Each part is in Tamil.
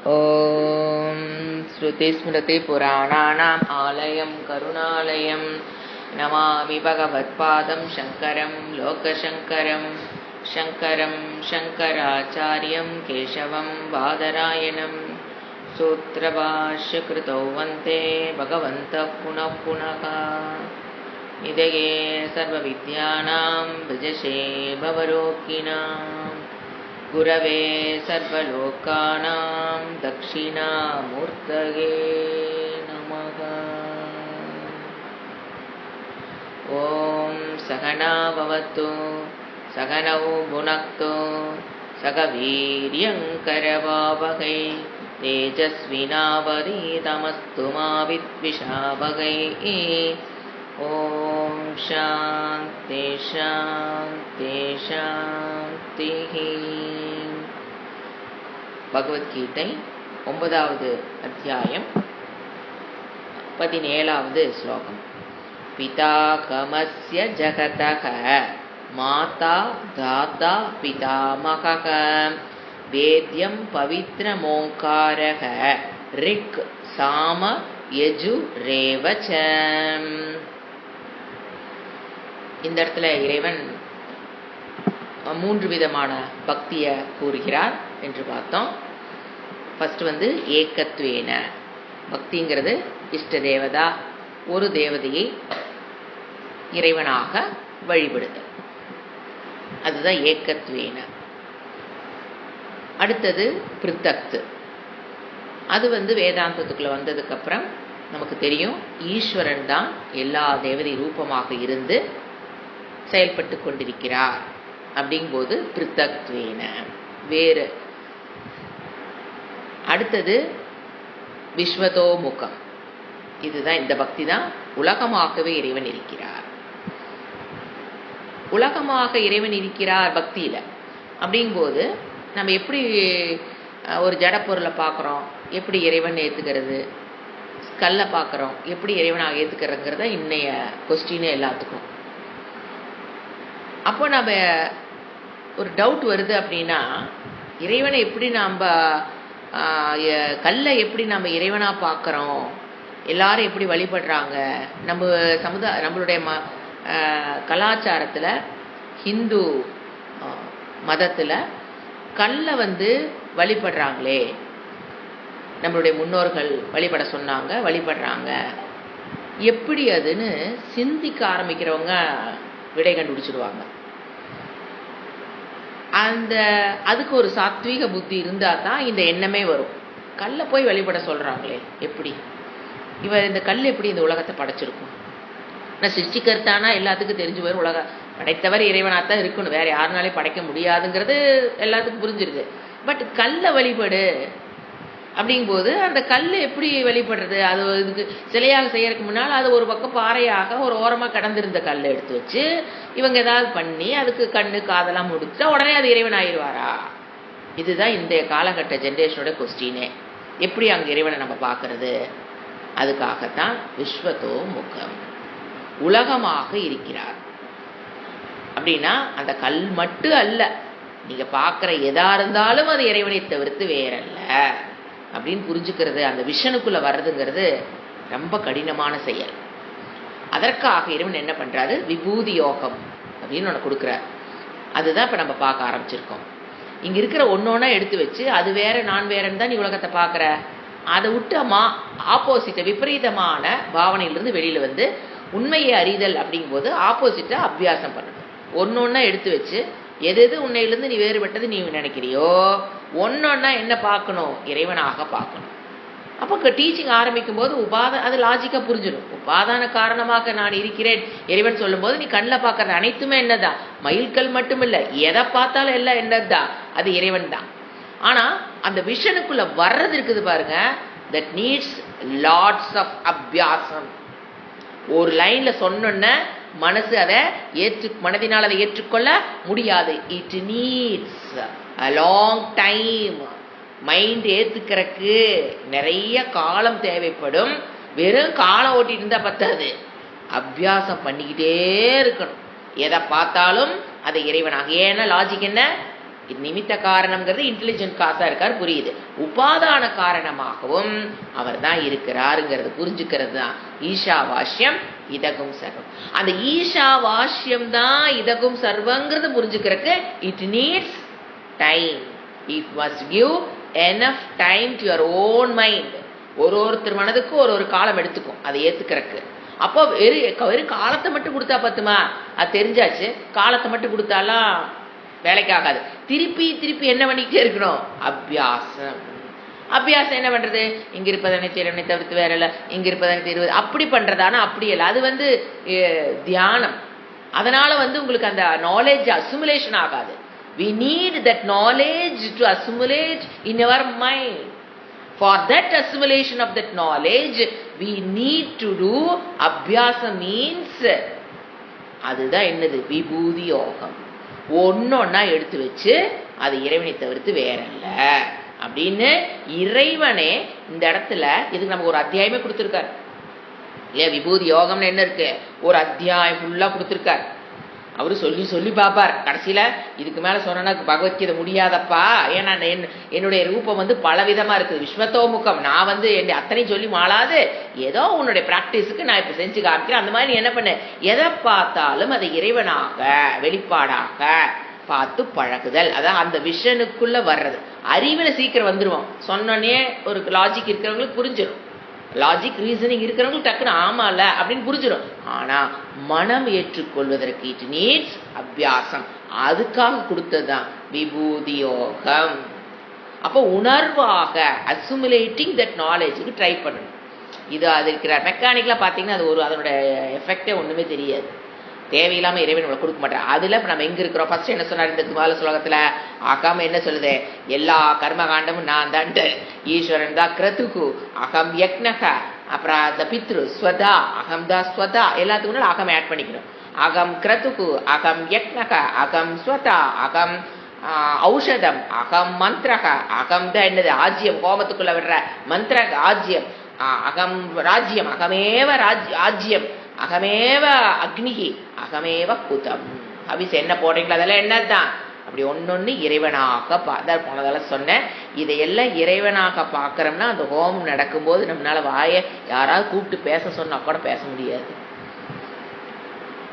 ॐ श्रुतिस्मृतिपुराणानाम् आलयं करुणालयं नमामि भगवत्पादं शङ्करं लोकशङ्करं शङ्करं शङ्कराचार्यं केशवं बादरायणं सूत्रभाष्यकृतौ वन्दे भगवन्तः पुनः पुनः निधये सर्वविद्यानां विजशे भवरोगिणां गुरवे सर्वलोकानां दक्षिणामूर्तये नमः। ॐ सहना भवतु सहनौ भुनक्तु सह वीर्यं करवावहै तेजस्विनावधीतमस्तु मा विद्विषावहै। ॐ शान्ति शान्ति शान्तिः। பகவத்கீதை 9வது அத்தியாயம் 17வது ஸ்லோகம். பிதாகமஸ்ய ஜகதः மாதா தாதா பிதாமகः வேத்யம் பவித்ரமோங்காரः ரிக் சாம யஜு ரேவச. இந்த இடத்துல இறைவன் 3 விதமான பக்தியை கூறுகிறார் என்று பார்த்தோம். ஃபர்ஸ்ட் ஏகத்வேன பக்திங்கிறது இஷ்ட தேவதா, ஒரு தேவதையை இறைவனாக வழிபடுதல், அதுதான் ஏகத்வேன. அடுத்தது பிருத்தக்து, அது வேதாந்தத்துக்குள்ள வந்ததுக்கு அப்புறம் நமக்கு தெரியும் ஈஸ்வரன் தான் எல்லா தேவதை ரூபமாக இருந்து செயல்பட்டு கொண்டிருக்கிறார். அப்படிங்கும்போது பிருத்தக்த்வேன வேறு. அடுத்தது விஸ்வதோமுகம், இதுதான் இந்த பக்தி தான் உலகமாகவே இறைவன் இருக்கிறார். உலகமாக இறைவன் இருக்கிறார் பக்தியில. அப்படிங்கும்போது நம்ம எப்படி ஒரு ஜட பொருளை பார்க்குறோம், எப்படி இறைவன் ஏற்றுக்கிறது, கல்லை பார்க்குறோம், எப்படி இறைவனாக ஏற்றுக்கிறதுங்கிறத இன்னைய கொஸ்டின் எல்லாத்துக்கும். அப்போ நம்ம ஒரு டவுட் வருது அப்படின்னா, இறைவனை எப்படி நாம் கல்லை எப்படி நம்ம இறைவனாக பார்க்குறோம், எல்லாரும் எப்படி வழிபடுறாங்க, நம்மளுடைய கலாச்சாரத்தில் ஹிந்து மதத்தில் கல்லை வழிபடுறாங்களே, நம்மளுடைய முன்னோர்கள் வழிபட சொன்னாங்க, வழிபடுறாங்க, எப்படி அதுன்னு சிந்திக்க ஆரம்பிக்கிறவங்க விடை கண்டுபிடிச்சிடுவாங்க. அதுக்கு ஒரு சாத்வீக புத்தி இருந்தால் தான் இந்த எண்ணமே வரும். கல்லை போய் வழிபட சொல்கிறாங்களே, எப்படி இந்த கல் எப்படி இந்த உலகத்தை படைச்சிருக்கும்? நான் சிருஷ்டிகர்த்தானா எல்லாத்துக்கும் தெரிஞ்சு வரும், உலக படைத்தவர் இறைவனாகத்தான் இருக்கணும், வேற யாருனாலே படைக்க முடியாதுங்கிறது எல்லாத்துக்கும் புரிஞ்சிருது. பட் கல்லை வழிபடு அப்படிங்கும்போது அந்த கல் எப்படி வழிபடுறது? அது இதுக்கு சிலையாக செய்யறதுக்கு முன்னால் அது ஒரு பக்கம் பாறையாக ஒரு ஓரமாக கடந்திருந்த கல்லை எடுத்து வச்சு இவங்க ஏதாவது பண்ணி அதுக்கு கண்ணு காதெல்லாம் முடிச்சா உடனே அது இறைவன் ஆயிடுவாரா? இதுதான் இந்த காலகட்ட ஜென்ரேஷனோட கொஸ்டினே. எப்படி அங்கே இறைவனை நம்ம பார்க்கறது? அதுக்காகத்தான் விஸ்வதோ முகம், உலகமாக இருக்கிறார். அப்படின்னா அந்த கல் மட்டும் அல்ல, நீங்க பார்க்குற எதா இருந்தாலும் அது இறைவனை தவிர்த்து வேறல்ல அப்படின்னு புரிஞ்சுக்கிறது, அந்த விஷனுக்குள்ள வர்றதுங்கிறது ரொம்ப கடினமான செயல். அதற்காக இறைவன் என்ன பண்றாரு? விபூதி யோகம் அப்படின்னு ஒன்று கொடுக்குறார். அதுதான் இப்போ நம்ம பார்க்க ஆரம்பிச்சிருக்கோம். இங்க இருக்கிற ஒன்னொன்னா எடுத்து வச்சு அது வேற நான் வேறன்னு தான் நீ உலகத்தை பார்க்குற, அதை விட்டு ஆப்போசிட்டை விபரீதமான பாவனையிலிருந்து வெளியில உண்மையை அறிதல் அப்படிங்கும்போது ஆப்போசிட்டை அபியாசம் பண்ணணும். ஒன்னொன்னா எடுத்து வச்சு எது எது உன்னையிலிருந்து நீ வேறுபட்டது நீ நினைக்கிறியோ ஒன்னொன்னா என்ன பார்க்கணும்? இறைவனாக பார்க்கணும். அப்போ டீச்சிங் ஆரம்பிக்கும் போது அது லாஜிக்கா புரிஞ்சிடும். உபாதான காரணமாக நான் இருக்கிறேன் இறைவன் சொல்லும் போது நீ கண்ணில் பார்க்கறது அனைத்துமே என்னதான்? மயில்கல் மட்டும் இல்லை, எதை பார்த்தாலும் எல்லாம் என்னதான்? அது இறைவன் தான். ஆனா அந்த விஷனுக்குள்ள வர்றது இருக்குது பாருங்க, தட் நீட்ஸ் லாட்ஸ் ஆஃப் அபியாசம். ஒரு லைன்ல சொன்னோன்ன மனசு அதை மனதினால் அதை ஏற்றுக்கொள்ள முடியாது. It needs a long time. Mind ஏத்துக்கிறதுக்கு நிறைய காலம் தேவைப்படும். வெறும் காலம் ஓட்டிட்டு இருந்தா பத்தாது, அபியாசம் பண்ணிக்கிட்டே இருக்கணும். எதை பார்த்தாலும் அதை இறைவனாக. ஏன்னா லாஜிக் என்ன? நிமித்த காரணம்ங்கிறது இன்டெலிஜென்ட் காசா இருக்கார், புரியுது. உபாதான காரணமாகவும் அவர் தான் இருக்கிறாருங்கிறது புரிஞ்சுக்கிறது தான் ஈஷாவாஸ்யம் இதகும் சர்வம். அந்த ஈஷாவாஸ்யம் தான் இதகும் சர்வங்கிறது புரிஞ்சுக்கிறதுக்கு it needs time. It must give enough time to your own mind. ஒருத்தர் மனதுக்கு ஒரு காலம் எடுத்துக்கும் அதை ஏத்துக்கிறதுக்கு. அப்போ வெறும் காலத்தை மட்டும் கொடுத்தா பத்துமா? அது தெரிஞ்சாச்சு. காலத்தை மட்டும் கொடுத்தாலாம் வேலைக்கு ஆகாது. திருப்பி திருப்பி என்ன பண்ணிக்கிட்டே இருக்கணும்? அபியாசம். அபியாசம் என்ன பண்றது? இங்க இருப்பதனை திறனை தவிர்த்து வேற இல்லை, இங்க இருப்பதனை தீர்வு அப்படி பண்றதானா? அப்படி இல்லை. அது தியானம். அதனால உங்களுக்கு அந்த நாலேஜ் அசிமுலேஷன் ஆகாது. We need that knowledge to assimilate in our mind. For that assimilation of that knowledge, we need to do abhyasa means. அதுதான் என்னது? விபூதி யோகம். ஒன்னொன்னா எடுத்து வச்சு அது இறைவனை தவிர்த்து வேற இல்லை அப்படின்னு இறைவனே இந்த இடத்துல இதுக்கு நமக்கு ஒரு அத்தியாயமே கொடுத்துருக்காரு இல்லையா? விபூதி யோகம்னு என்ன இருக்கு? ஒரு அத்தியாயம் ஃபுல்லா கொடுத்துருக்காரு. அவரு சொல்லி சொல்லி பார்ப்பார். கடைசியில இதுக்கு மேல சொன்னா பகவத்கீதை முடியாதப்பா, ஏன்னா என்னுடைய ரூபம் பலவிதமா இருக்குது, விஸ்வத்தோமுகம். நான் என் அத்தனை சொல்லி மாளாது, ஏதோ உன்னுடைய பிராக்டிஸுக்கு நான் இப்ப செஞ்சு காமிக்கிறேன். அந்த மாதிரி நீ என்ன பண்ணு, எதை பார்த்தாலும் அதை இறைவனாக வெளிப்பாடாக பார்த்து பழகுதல். அதான் அந்த விஷனுக்குள்ள வர்றது. அறிவுல சீக்கிரம் வந்துருவோம். சொன்னோன்னே ஒரு லாஜிக் இருக்கிறவங்களுக்கு புரிஞ்சிடும். லாஜிக் ரீசனிங் இருக்கிறவங்களுக்கு டக்குன்னு ஆமால அப்படின்னு புரிஞ்சிடும். ஆனா மனம் ஏற்றுக்கொள்வதற்கு இட் நீட்ஸ் அபியாசம். அதுக்காக கொடுத்ததுதான் விபூதி யோகம். அப்போ உணர்வாக அசிமுலேட்டிங் தட் நாலேஜுக்கு ட்ரை பண்ணணும். இது அது இருக்கிற மெக்கானிக்கலா பாத்தீங்கன்னா அது அதனோட எஃபெக்டே ஒண்ணுமே தெரியாது. தேவையில்லாம இறைவன் கொடுக்க மாட்டேன். அதுல இப்ப நம்ம எங்க இருக்கிறோம்? ஃபர்ஸ்ட் என்ன சொன்னார் இந்த துவால ஸ்லோகத்துல? ஆகாம என்ன சொல்லுது? எல்லா கர்ம காண்டமும் நான் தான்ட்டு. ஈஸ்வரன் தான் கிரதுகு, அகம் யக்னக, அப்புறம் அந்த பித்ரு ஸ்வதா, அகம் தா ஸ்வதா. எல்லாத்துக்கு முன்னாடி அகம் ஆட் பண்ணிக்கணும். அகம் கிரதுகு, அகம் யக்னக, அகம் ஸ்வதா, அகம் ஔஷதம், அகம் மந்திரக. அகம் தான் என்னது? ஆஜ்யம். கோபத்துக்குள்ள விடுற மந்திர ஆஜ்யம். அகம் ராஜ்யம், அகமேவ ஆஜ்யம், அகமேவ அக்னிகி, அகமேவ குதம். அபிஸ் என்ன போடுறீங்களோ அதெல்லாம் என்னதான்? அப்படி ஒன்னொன்னு இறைவனாக போனதால சொன்னேன். இதையெல்லாம் இறைவனாக பார்க்கறோம்னா அந்த ஹோமம் நடக்கும்போது நம்மளால வாயை யாராவது கூப்பிட்டு பேச சொன்னா கூட பேச முடியாது.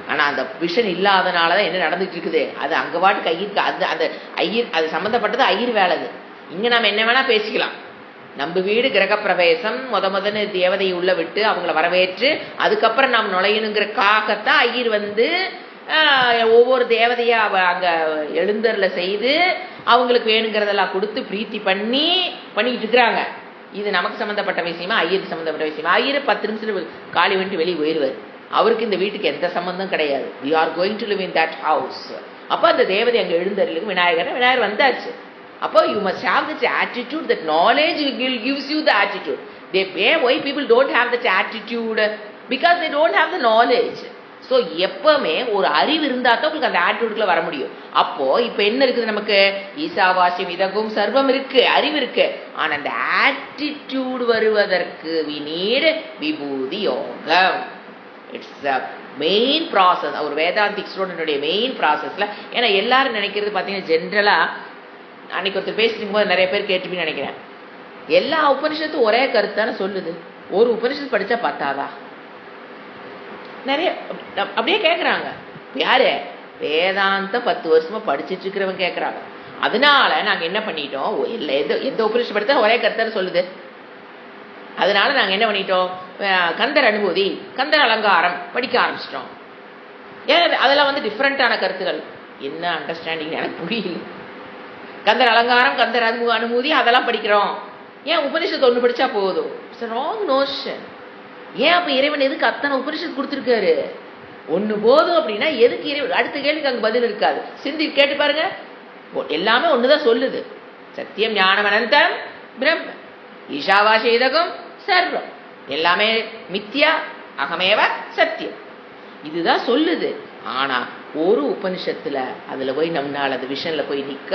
ஆனா அந்த விஷன் இல்லாதனாலதான் என்ன நடந்துட்டு இருக்குது? அது அங்க பாட்டுக்கு ஐயருக்கு அந்த ஐயர் அது சம்பந்தப்பட்டது ஐயர் வேலைது. இங்க நம்ம என்ன வேணா பேசிக்கலாம். நம்ம வீடு கிரகப்பிரவேசம், முதன்னு தேவதையை உள்ள விட்டு அவங்கள வரவேற்று அதுக்கப்புறம் நாம் நுழையணுங்கிறக்காகத்தான் ஐயர் ஒவ்வொரு தேவதையா அங்க எழுந்தருள செய்து அவங்களுக்கு வேணுங்கிறதெல்லாம் கொடுத்து பிரீத்தி பண்ணிட்டு இருக்கிறாங்க. இது நமக்கு சம்பந்தப்பட்ட விஷயமா? ஐயருக்கு சம்பந்தப்பட்ட விஷயமா? ஐயர் 10 நிமிஷம் காலி வந்துட்டு வெளியே போயிடுவார். அவருக்கு இந்த வீட்டுக்கு எந்த சம்பந்தம் கிடையாது. we are going to live in that house. அப்ப அந்த தேவதை அங்க எழுந்தருளுக்கு விநாயகர் வந்தாச்சு. அப்போ you must have that attitude, that knowledge gives you the attitude. Why people don't have that attitude? Because they don't have the knowledge. So எப்பவுமே ஒரு அறிவு இருந்தா தான் உங்களுக்கு அந்த ஆட்டிடியூட்ல வர முடியும். அப்போ இப்ப என்ன இருக்குது? நமக்கு ஈசாவாஸ்யம் இதகும் சர்வம் இருக்கு, அறிவு இருக்கு. ஆனா அந்த ஆட்டிடியூட் வருவதற்கு we need விபூதி யோகம். It's a main process. ஒரு வேதாந்திக் ஸ்டூடெண்டுடைய மெயின் ப்ராசஸ்ல. ஏன்னா எல்லாரும் நினைக்கிறது பாத்தீங்கன்னா ஜென்ரலா, அன்னைக்கு ஒருத்தர் பேசிட்டு போது நிறைய பேர் கேட்டுப்பீங்கன்னு நினைக்கிறேன், எல்லா உபனிஷத்தும் ஒரே கருத்தான சொல்லுது, ஒரு உபனிஷத்து படிச்சா பத்தாதா? நிறைய அப்படியே கேட்கறாங்க. யாரு? வேதாந்தம் 10 வருஷமா படிச்சுட்டு இருக்கிறவங்க கேட்கறாங்க. அதனால நாங்க என்ன பண்ணிட்டோம், எந்த உபனிஷத்து படித்தா ஒரே கருத்தான சொல்லுது. அதனால நாங்க என்ன பண்ணிட்டோம், கந்தர் அனுபூதி, கந்தர் அலங்காரம் படிக்க ஆரம்பிச்சிட்டோம். ஏன் அதெல்லாம் டிஃப்ரெண்டான கருத்துக்கள். என்ன அண்டர்ஸ்டாண்டிங் எனக்கு புரியல. கந்தர் அலங்காரம், கந்தர் அனுபூதி அதெல்லாம் படிக்கிறோம். ஏன் உபனிஷத்து ஒண்ணு படிச்சா போதும்? It's wrong notion. ஏன் அப்ப இறைவன் எதுக்கு அத்தனை உபனிஷத்து கொடுத்திருக்காரு? ஒண்ணு போதும் அப்படின்னா எதுக்கு இறைவன்? அடுத்த கேள்விக்கு அங்க பதில் இருக்காது. சிந்தி கேட்டு பாருங்க, எல்லாமே ஒண்ணுதான் சொல்லுது. சத்தியம் ஞானம் அனந்தம் பிரம்ம ஈஷாவாசேதகம் சர்வம். எல்லாமே மித்யா, அகமேவ சத்தியம். இதுதான் சொல்லுது. ஆனா ஒரு உபனிஷத்துல அதுல போய் நம்மளால அது விஷன்ல போய் நிக்க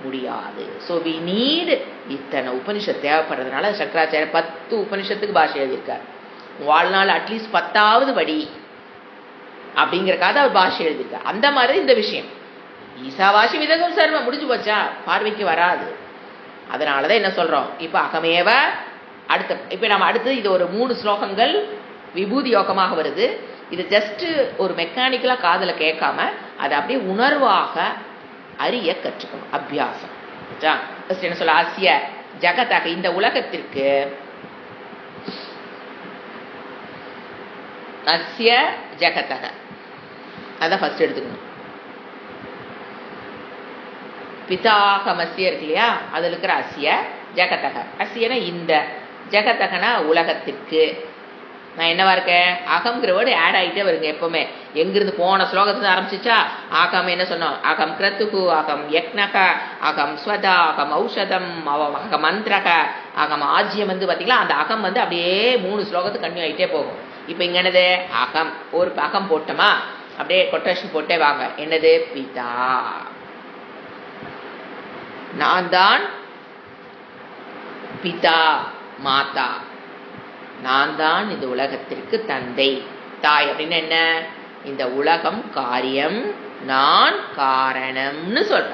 முடியாது. சோ வி நீட் இத்தனை உபனிஷத் தேவைப்படுறதுனால சங்கராச்சாரியர் 10 உபனிஷத்துக்கு பாஷை எழுதியிருக்கார். வாழ்நாள் அட்லீஸ்ட் 10வது படி அப்படிங்கறக்காக அவர் பாஷை எழுதியிருக்கார். அந்த மாதிரி இந்த விஷயம் ஈசாவாசி விதகம் சர்வம் முடிஞ்சு போச்சா, பார்வைக்கு வராது. அதனாலதான் என்ன சொல்றோம் இப்ப அகமேவ. இப்ப நம்ம அடுத்து இது ஒரு 3 ஸ்லோகங்கள் விபூதி யோகமாக வருது. இது ஜஸ்ட் ஒரு மெக்கானிக்கலா காதுல கேட்காம அதை அப்படியே உணர்வாக அறிய கற்றுக்கணும், அபியாசம். என்ன சொல்ல, ஆசிய ஜகத்தாக இந்த உலகத்திற்கு, அஸ்ய ஜகத்தக அதான் ஃபர்ஸ்ட் எடுத்துக்கணும். பிதாகமஸ்ய இருக்கு இல்லையா, அதுல இருக்கிற அஸ்ய ஜகத்தக. அஸ்யனா இந்த, ஜகத்தகனா உலகத்திற்கு. நான் என்னவா இருக்கேன், அகம்ங்கிற வேர்டு ஆட் ஆகிட்டே வருங்க எப்பவுமே. எங்கிருந்து போன ஸ்லோகத்துல ஆரம்பிச்சிச்சா, அகம் என்ன சொன்னோம், அகம் கிரத்துகு, அகம் யக்னக, அகம் ஸ்வதா, அகம் ஔஷதம், அகம் மந்திரக, அகம் ஆஜ்யம் பாத்தீங்களா, அந்த அகம் அப்படியே 3 ஸ்லோகத்துக்கு கண்டினியூ ஆகிட்டே போகும். இப்ப இங்க என்னது, அகம், ஒரு அகம் போட்டோமா, அப்படியே கொட்டேஷன் போட்டே வாங்க. என்னது, பிதா, நான் தான் பிதா, மாதா, நான் தான் இந்த உலகத்திற்கு தந்தை. தாய் அப்படின்னு என்ன, இந்த உலகம் காரியம், நான் காரணம்னு சொல்ற.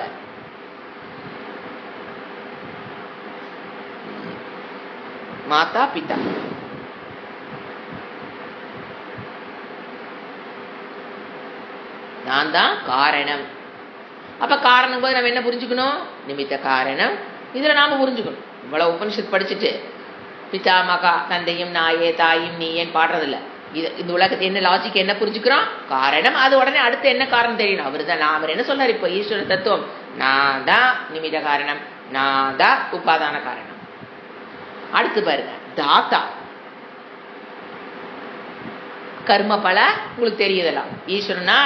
மாதா பிதா. நான் தான் காரணம். அப்ப காரணம் போது நம்ம என்ன புரிஞ்சுக்கணும், நிமித்த காரணம். இதுல நாம புரிஞ்சுக்கணும். இவ்வளவு உபனிஷத் படிச்சுட்டு பிதா மகா தந்தையும் நாயே தாயும் நீயேன்னு பாடுறதில்ல. இந்த உலகத்தை என்ன லாஜிக் என்ன புரிஞ்சுக்கிறோம், காரணம். அது உடனே அடுத்து என்ன காரணம் தெரியணும். அவரு தான், அவர் என்ன சொல்றாரு இப்ப ஈஸ்வர தத்துவம், நான் தான் நிமித்த காரணம், நான் தான் உபாதான காரணம். அடுத்து பாருங்க, தாத்தா கர்ம பல உங்களுக்கு தெரியுதெல்லாம். ஈஸ்வரனா,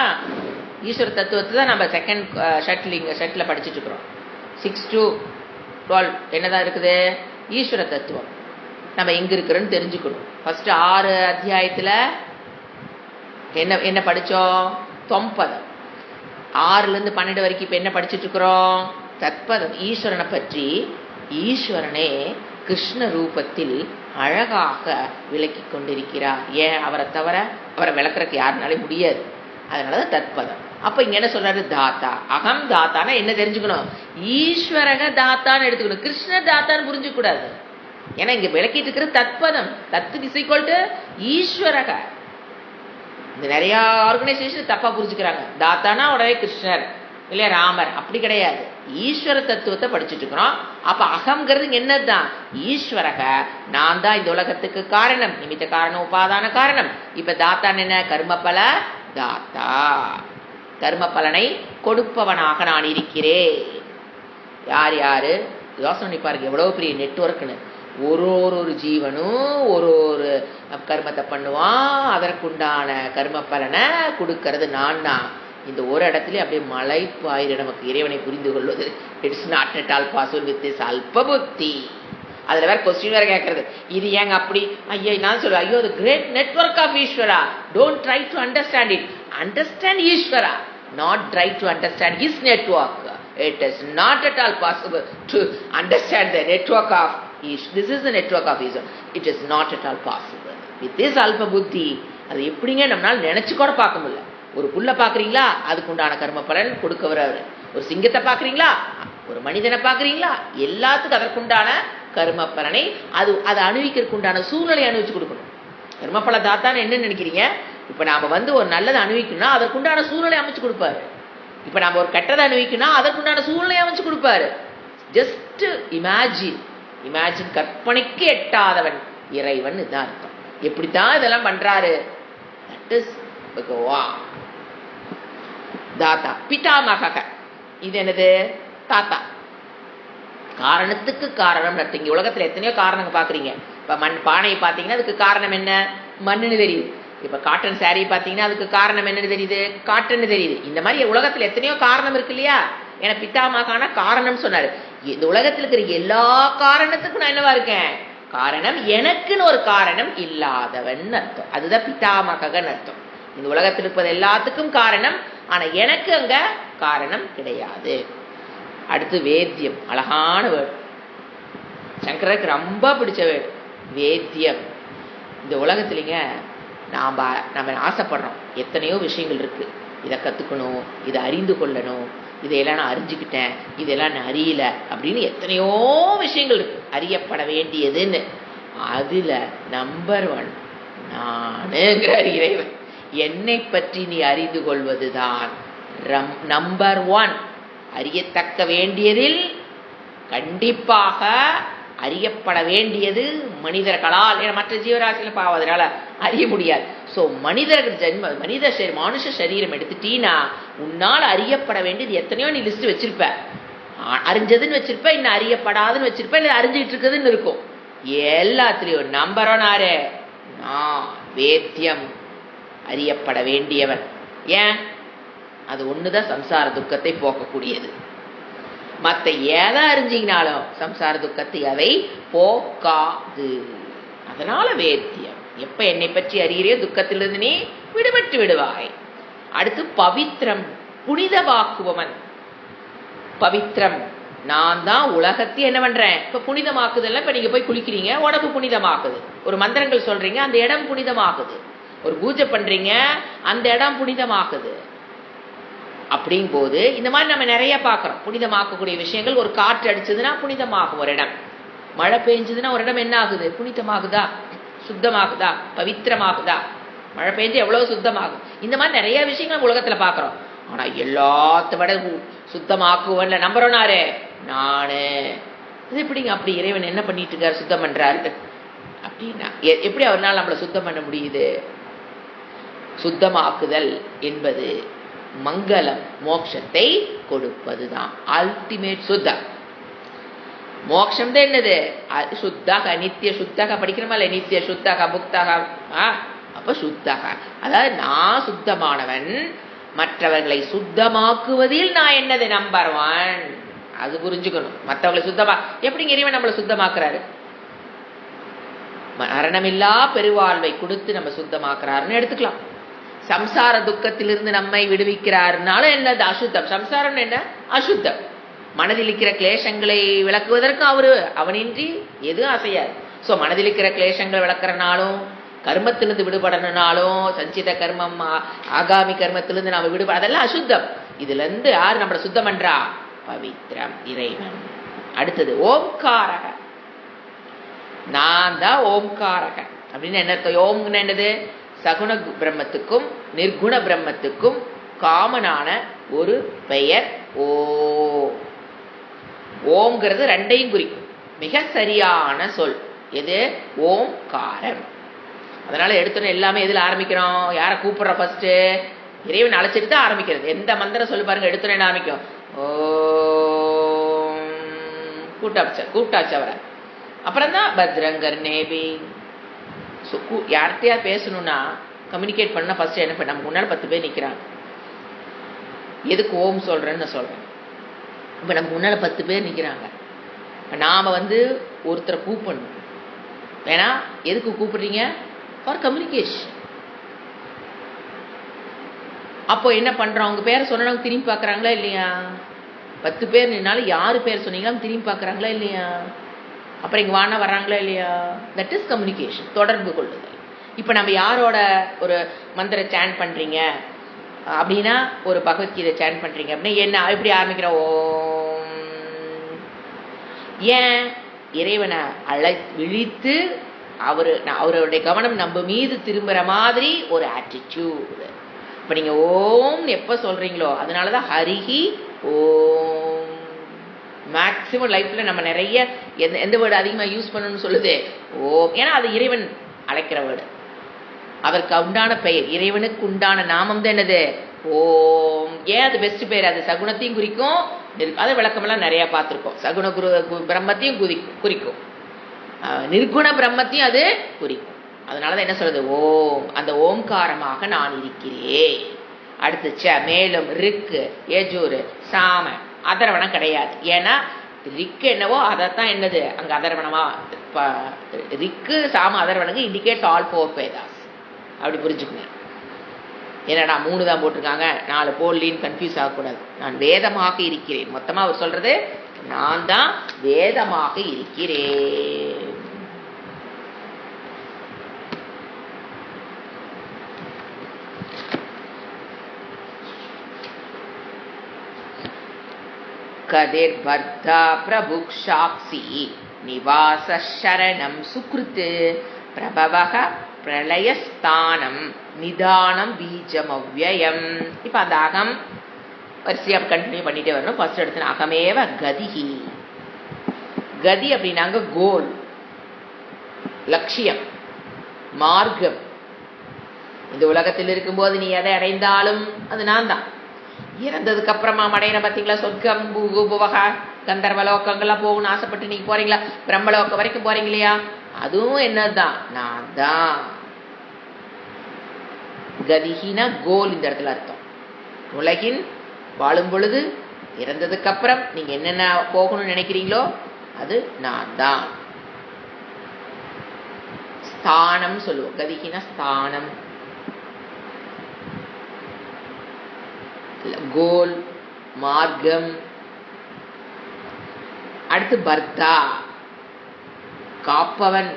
ஈஸ்வர தத்துவத்தை தான் நம்ம செகண்ட் ஷட்டில் படிச்சுட்டு இருக்கிறோம். 6 to 12 என்னதான் இருக்குது, ஈஸ்வர தத்துவம். நம்ம எங்க இருக்கிறோன்னு தெரிஞ்சுக்கணும். ஃபர்ஸ்ட் 6 அத்தியாயத்துல என்ன படிச்சோம், தொம்பதம். 6ல இருந்து 12 வரைக்கும் இப்ப என்ன படிச்சுட்டு இருக்கிறோம், தத்பதம். ஈஸ்வரனை பற்றி ஈஸ்வரனே கிருஷ்ண ரூபத்தில் அழகாக விளக்கி கொண்டிருக்கிறார். ஏன், அவரை தவிர அவரை விளக்குறதுக்கு யாருனாலே முடியாது. அதனாலதான் தத்பதம். அப்ப இங்க என்ன சொல்றாரு, தாத்தா, அகம் தாத்தானா என்ன தெரிஞ்சுக்கணும், ஈஸ்வரக தாத்தான்னு எடுத்துக்கணும், கிருஷ்ண தாத்தான்னு புரிஞ்சுக்க கூடாது. ஏன்னா இங்க விளக்கிட்டு இருக்கிற தத்பதம், தத்து இஸ் ஈக்வல் டு ஈஸ்வரக. இந்த நிறைய ஆர்கனைசேஷன் தப்பா புரிஞ்சுக்கிறாங்க. தாத்தானா உடனே கிருஷ்ணர் இல்லையா ராமர், அப்படி கிடையாது. ஈஸ்வர தத்துவத்தை படிச்சுட்டு இருக்கிறோம். அப்ப அகம்ங்கிறது என்னதுதான், ஈஸ்வரக, நான் தான் இந்த உலகத்துக்கு காரணம், நிமித்த காரணம், உபாதான காரணம். இப்ப தாத்தான் என்ன, கர்மபல தாத்தா, கர்ம பலனை கொடுப்பவனாக நான் இருக்கிறேன். யார் யாரு யோசனை பாருங்க, எவ்வளவு பெரிய நெட்வொர்க்னு. ஒரு ஜீவனும் ஒரு கர்மத்தை பண்ணுவான், அதற்குண்டான கர்ம பலனை கொடுக்கறது நான் தான். இந்த ஒரு இடத்துல அப்படியே மலை பாயிர நமக்கு இறைவனை புரிந்து கொள்வது. It's not at all possible with this அல்ப புத்தி. அதுல வேற கொஸ்டின் வேற கேட்கறது, இது ஏங்க அப்படி, ஐயா நான் சொல்லுவேன், ஐயோ அது கிரேட் நெட்வொர்க் ஆஃப் ஈஸ்வரா, don't try to understand it, understand ஈஸ்வரா, not try to understand his network. It is not at all possible to understand the network of Ishvara. This is the network of Ishvara. It is not at all possible. With this alpha buddhi, அது எப்படிங்க நம்மளால நினைச்சு கூட பார்க்க முடியல. ஒரு புல்லை பாக்குறீங்களா, அதுக்கு உண்டான கர்ம பலன் கொடுக்க வர்றாரு. ஒரு சிங்கத்தை பாக்குறீங்களா, ஒரு மனிதனை பாக்குறீங்களா, எல்லாத்துக்கும் அதற்குண்டான கர்ம பலனை அதை அனுபவிக்கிறதுக்கு உண்டான சூழ்நிலை அனுபவிச்சு கொடுக்கணும். கர்மபல தாத்தான்னு என்ன நினைக்கிறீங்க, இப்ப நாம ஒரு நல்லதை அனுபவிக்கணும்னா அதற்குண்டான சூழ்நிலை அமைச்சு கொடுப்பாரு. இப்ப நாம ஒரு கெட்டதை அனுபவிக்கணும்னா அதற்குண்டான சூழ்நிலை அமைச்சு கொடுப்பாரு. ஜஸ்ட் இமேஜின், கற்பனைக்கு எட்டாதவன் இறைவன், இதுதான் அர்த்தம். எப்படித்தான் இதெல்லாம் பண்றாரு, தட் இஸ் பகவான். தாத்தா பிதாமக, இது என்னது, தாத்தா, காரணத்துக்கு காரணம். இங்க உலகத்துல எத்தனையோ காரணங்க பாக்குறீங்க. இப்ப மண் பானையை பாத்தீங்கன்னா அதுக்கு காரணம் என்ன, மண்ணுன்னு தெரியுது. இப்ப காட்டன் சாரி பாத்தீங்கன்னா அதுக்கு காரணம் என்னன்னு தெரியுது, காட்டன் தெரியுது. இந்த மாதிரி உலகத்துல எத்தனையோ காரணம் இருக்கு இல்லையா. ஏன்னா பிதாமகான காரணம் சொன்னாரு. இந்த உலகத்துல இருக்கிற எல்லா காரணத்துக்கும் நான் என்னவா இருக்கேன், காரணம். எனக்குன்னு ஒரு காரணம் இல்லாதவன் அர்த்தம். அதுதான் பிதாமகன் அர்த்தம். இந்த உலகத்தில் இருப்பது எல்லாத்துக்கும் காரணம், ஆனா எனக்கு அங்க காரணம் கிடையாது. அடுத்து வேத்தியம், அழகான வேர்டு, சங்கருக்கு ரொம்ப பிடிச்ச வேர்டு வேத்தியம். இந்த உலகத்துலங்க நம்ம ஆசைப்படுறோம், எத்தனையோ விஷயங்கள் இருக்கு, இதை கத்துக்கணும், இதை அறிந்து கொள்ளணும், இதையெல்லாம் நான் அறிஞ்சுக்கிட்டேன், இதெல்லாம் நான் அறியல அப்படின்னு எத்தனையோ விஷயங்கள் இருக்கு அறியப்பட வேண்டியதுன்னு. அதுல நம்பர் 1 நானுங்கிறார் இறைவன். என்னை பற்றி நீ அறிந்து கொள்வதுதான் நம்பர் 1. அறியத்தக்க வேண்டியதில் கண்டிப்பாக அறியப்பட வேண்டியது மனிதர்களால். ஏன்னா மற்ற ஜீவராசிகளை பாவம் அதனால அறிய முடியாது. ஸோ மனிதர்கள் மனுஷ சரீரம் எடுத்துட்டீன்னா உன்னால் அறியப்பட வேண்டியது எத்தனையோ நீ லிஸ்ட் வச்சிருப்ப. அறிஞ்சதுன்னு வச்சிருப்ப, இன்னும் அறியப்படாதுன்னு வச்சிருப்ப, இல்லை அறிஞ்சிட்டு இருக்குதுன்னு இருக்கும். எல்லாத்துலேயும் நம்பர் 1 நான் வேத்தியம், அறியப்பட வேண்டியவன். ஏன்? அது ஒண்ணுதான் சம்சார துக்கத்தை போக்கக்கூடியது. மற்ற எதை அறிஞ்சிங்கனாலும் சம்சார துக்கத்தை அதை போக்காது. அதனால வேத்தியம். எப்ப என்னை பற்றி அறிகிறே துக்கத்திலிருந்து நீ விடுபட்டு விடுவாய். அடுத்து பவித்ரம், புனிதமாக்குபவன். பவித்ரம், நான் தான் உலகத்தை என்ன பண்றேன் இப்ப புனிதமாக்குதல்ல. இப்ப நீங்க போய் குளிக்கிறீங்க, உடம்பு புனிதமாக்குது. ஒரு மந்திரங்கள் சொல்றீங்க, அந்த இடம் புனிதமாக்குது. ஒரு பூஜை பண்றீங்க, அந்த இடம் புனிதமாக்குது. அப்படிங்கும் போது இந்த மாதிரி நம்ம நிறைய பார்க்குறோம் புனிதமாக்கக்கூடிய விஷயங்கள். ஒரு காற்று அடிச்சதுன்னா புனிதமாகும் ஒரு இடம். மழை பெஞ்சதுன்னா ஒரு இடம் என்ன ஆகுது? புனிதமாகுதா, சுத்தமாகுதா, பவித்திரமாகுதா? மழை பெஞ்சு எவ்வளவு சுத்தமாகும். இந்த மாதிரி நிறைய விஷயங்கள் உலகத்துல பார்க்குறோம். ஆனா எல்லாத்த விட சுத்தமாக்குவன்ல நம்பர் 1 நானு. இது எப்படிங்க அப்படி இறைவன் என்ன பண்ணிட்டு இருக்காரு, சுத்தம் பண்றாரு அப்படின்னா? எப்படி அவரால் நம்மளை சுத்தம் பண்ண முடியுது? சுத்தமாக்குதல் என்பது மங்களம், மோட்சத்தை கொடுப்பதுதான் அல்டிமேட் சுத்தம். மோட்சம் தான் என்னது? சுத்தக, நித்திய சுத்தக படிக்கிறோமா இல்லை? நித்திய சுத்தக முக்தக. அப்ப சுத்தக அதாவது நான் சுத்தமானவன், மற்றவர்களை சுத்தமாக்குவதில் நான் என்னது நம்பர் 1. அது புரிஞ்சுக்கணும். மற்றவர்களை சுத்தமா எப்படிங்க இறைவன் நம்மளை சுத்தமாக்குறாரு? மரணமில்லா பெருவாழ்வை கொடுத்து நம்ம சுத்தமாக்குறாருன்னு எடுத்துக்கலாம். சம்சார துக்கத்திலிருந்து நம்மை விடுவிக்கிறாருனால என்னது? அசுத்தம். சம்சாரம் என்ன? அசுத்தம். மனதில் இருக்கிற கிளேசங்களை விளக்குவதற்கு அவனின்றி எதுவும் அசையாது. ஸோ மனதில் இருக்கிற கிளேசங்களை விளக்குறனாலும், கர்மத்திலிருந்து விடுபடணுனாலும், சஞ்சித கர்மம் ஆகாமி கர்மத்திலிருந்து நாம விடுபட, அதெல்லாம் அசுத்தம். இதுல இருந்து யார் நம்மளை சுத்தம் பண்றா? பவித்ரம், இறைவன். அடுத்தது ஓம்காரக. நான் தான் ஓம்காரக அப்படின்னு என்ன அர்த்தம்? ஓம்னு என்னது? சகுண பிரம்மத்துக்கும் நிர்குண பிரம்மத்துக்கும் காமனான ஒரு பெயர் ஓ. ஓம்ங்கிறது ரெண்டையும் குறிக்கும். மிக சரியான சொல் எது? ஓம்காரம். அதனால எடுத்தோன்னு எல்லாமே எதில் ஆரம்பிக்கிறோம்? யாரை கூப்பிடுற? ஃபர்ஸ்ட் இறைவன் அழைச்சிட்டு தான் ஆரம்பிக்கிறது. எந்த மந்திரம் சொல்லி பாருங்க, எடுத்தோன்னு ஆரம்பிக்கும் ஓம். கூப்பிட்டாச்சு அவரை. அப்புறம் தான் பத்ரங்கர் நேபி. யார்கிட்டயா பேசணும்னா கம்யூனிகேட் பண்ணா ஃபர்ஸ்ட் என்ன பண்ண? முன்னால 10 பேர் நிக்கிறாங்க. எதுக்கு ஓம் சொல்றேன்னு நான் சொல்றேன். இப்ப நம்ம முன்னால 10 பேர் நிக்கிறாங்க. நாம ஒருத்தரை கூப்பிடணும். ஏன்னா எதுக்கு கூப்பிடுறீங்க? For communication. அப்போ என்ன பண்றோம்? அவங்க பேரை சொன்னவங்க திரும்பி பாக்குறாங்களா இல்லையா? 10 பேர் நின்னாலும் யாரு பேர் சொன்னீங்களா திரும்பி பாக்குறாங்களா இல்லையா? அப்புறம் இங்க வானா வர்றாங்களா இல்லையா? தட் இஸ் கம்யூனிகேஷன், தொடர்பு கொள்ளுதல். இப்ப நம்ம யாரோட ஒரு மந்திர சேன் பண்றீங்க அப்படின்னா, ஒரு பகவத்கீதை சேன் பண்றீங்க அப்படின்னா என்ன எப்படி ஆரம்பிக்கிறோம்? ஓம். ஏன்? இறைவனை விழித்து அவருடைய கவனம் நம்ம மீது திரும்புற மாதிரி ஒரு ஆட்டிடியூட். இப்ப நீங்க ஓம் எப்ப சொல்றீங்களோ அதனாலதான் ஹரிஹி ஓம். மேக்சிமம் லைஃப்ல நம்ம நிறைய எந்த வேர்டு அதிகமா யூஸ் பண்ணணும்னு சொல்லுது? ஓம். ஏன்னா அது இறைவன் அழைக்கிற வேர்டு. அதற்கு உண்டான பெயர், இறைவனுக்கு உண்டான நாமம் தான் என்னது? ஓம். ஏன் அது பெஸ்ட் பேர்? அது சகுணத்தையும் குறிக்கும். அதை விளக்கமெல்லாம் நிறைய பார்த்துருக்கோம். சகுண பிரம்மத்தையும் குறிக்கும், நிர்குண பிரம்மத்தையும் அது குறிக்கும். அதனாலதான் என்ன சொல்றது? ஓம். அந்த ஓம்காரமாக நான் இருக்கிறேன். அடுத்து மேலும் ரிக்கு, யஜுர், சாம, அதர்வனம் கிடையாது. ஏன்னா ரிக்கு என்னவோ அதைத்தான் என்னது அங்க அதர்வனமா. ரிக்கு சாம அதர்வனங்க இண்டிகேட்ஸ் ஆல் 4 வேதாஸ். அப்படி புரிஞ்சுக்கங்க. என்னடா 3 தான் போட்டிருக்காங்க 4 போடலின்னு கன்ஃபியூஸ் ஆகக்கூடாது. நான் வேதமாக இருக்கிறேன். மொத்தமா அவர் சொல்றது நான் தான் வேதமாக இருக்கிறேன். கதிர் பர்தா பிரபுக்ஷாப்சி நிவாச சரணம் சுக்ருத்து பிரபவக பிரளயஸ்தானம் நிதானம் பீஜம் அவ்யயம். இப்ப அந்த அகம் வரிசையா கண்டினியூ பண்ணிட்டே வரணும். ஃபர்ஸ்ட் எடுத்து அகமேவ கதிஹி. கதி அப்படின்னாங்க கோல், லட்சியம், மார்க்கம். இந்த உலகத்தில் இருக்கும்போது நீ எதை அடைந்தாலும் அது நான் தான். இறந்ததுக்கு அப்புறமா அடையிற பார்த்தீங்களா, சொர்க்கம் பூகுபுவக கந்தர்வலோகங்கள்லாம் போகணும்னு ஆசைப்பட்டு நீங்க போறீங்களா, பிரம்மலோகம் வரைக்கும் போறீங்க இல்லையா, அதுவும் என்னதான் நான் தான். கதிஹினா கோல் இந்த இடத்துல அர்த்தம். உலகின் வாழும் பொழுது இறந்ததுக்கு அப்புறம் நீங்க என்னென்ன போகணும்னு நினைக்கிறீங்களோ அது நான் தான். ஸ்தானம் சொல்லுவோம். கதிஹினா ஸ்தானம், கோல், மார்க்கம். அடுத்து பர்தா, காப்பவன்.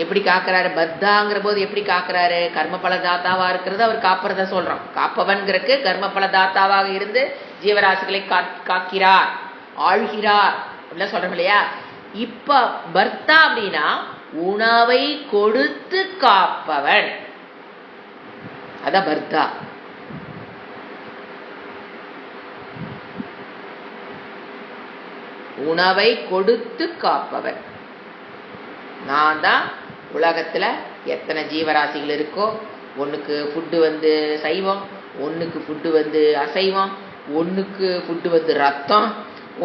எப்படி காக்கிறாரு? பர்தாங்கிற போது எப்படி காக்கிறாரு? கர்மபல தாத்தாவா இருக்கிறது அவர் காப்பறத சொல்றோம். காப்பவன்கிறக்கு கர்மபல தாத்தாவாக இருந்து ஜீவராசிகளை காக்கிறார், ஆழ்கிறார் அப்படிலாம் சொல்றோம் இல்லையா. இப்ப பர்தா அப்படின்னா உணவை கொடுத்து காப்பவன், அதான் பர்தா. உணவை கொடுத்து காப்பவன் நான் தான். உலகத்துல எத்தனை ஜீவராசிகள் இருக்கோ, ஒண்ணுக்கு ஃபுட்டு வந்து சைவம், ஒண்ணுக்கு ஃபுட்டு வந்து அசைவம், ஒண்ணுக்கு ஃபுட்டு வந்து ரத்தம்,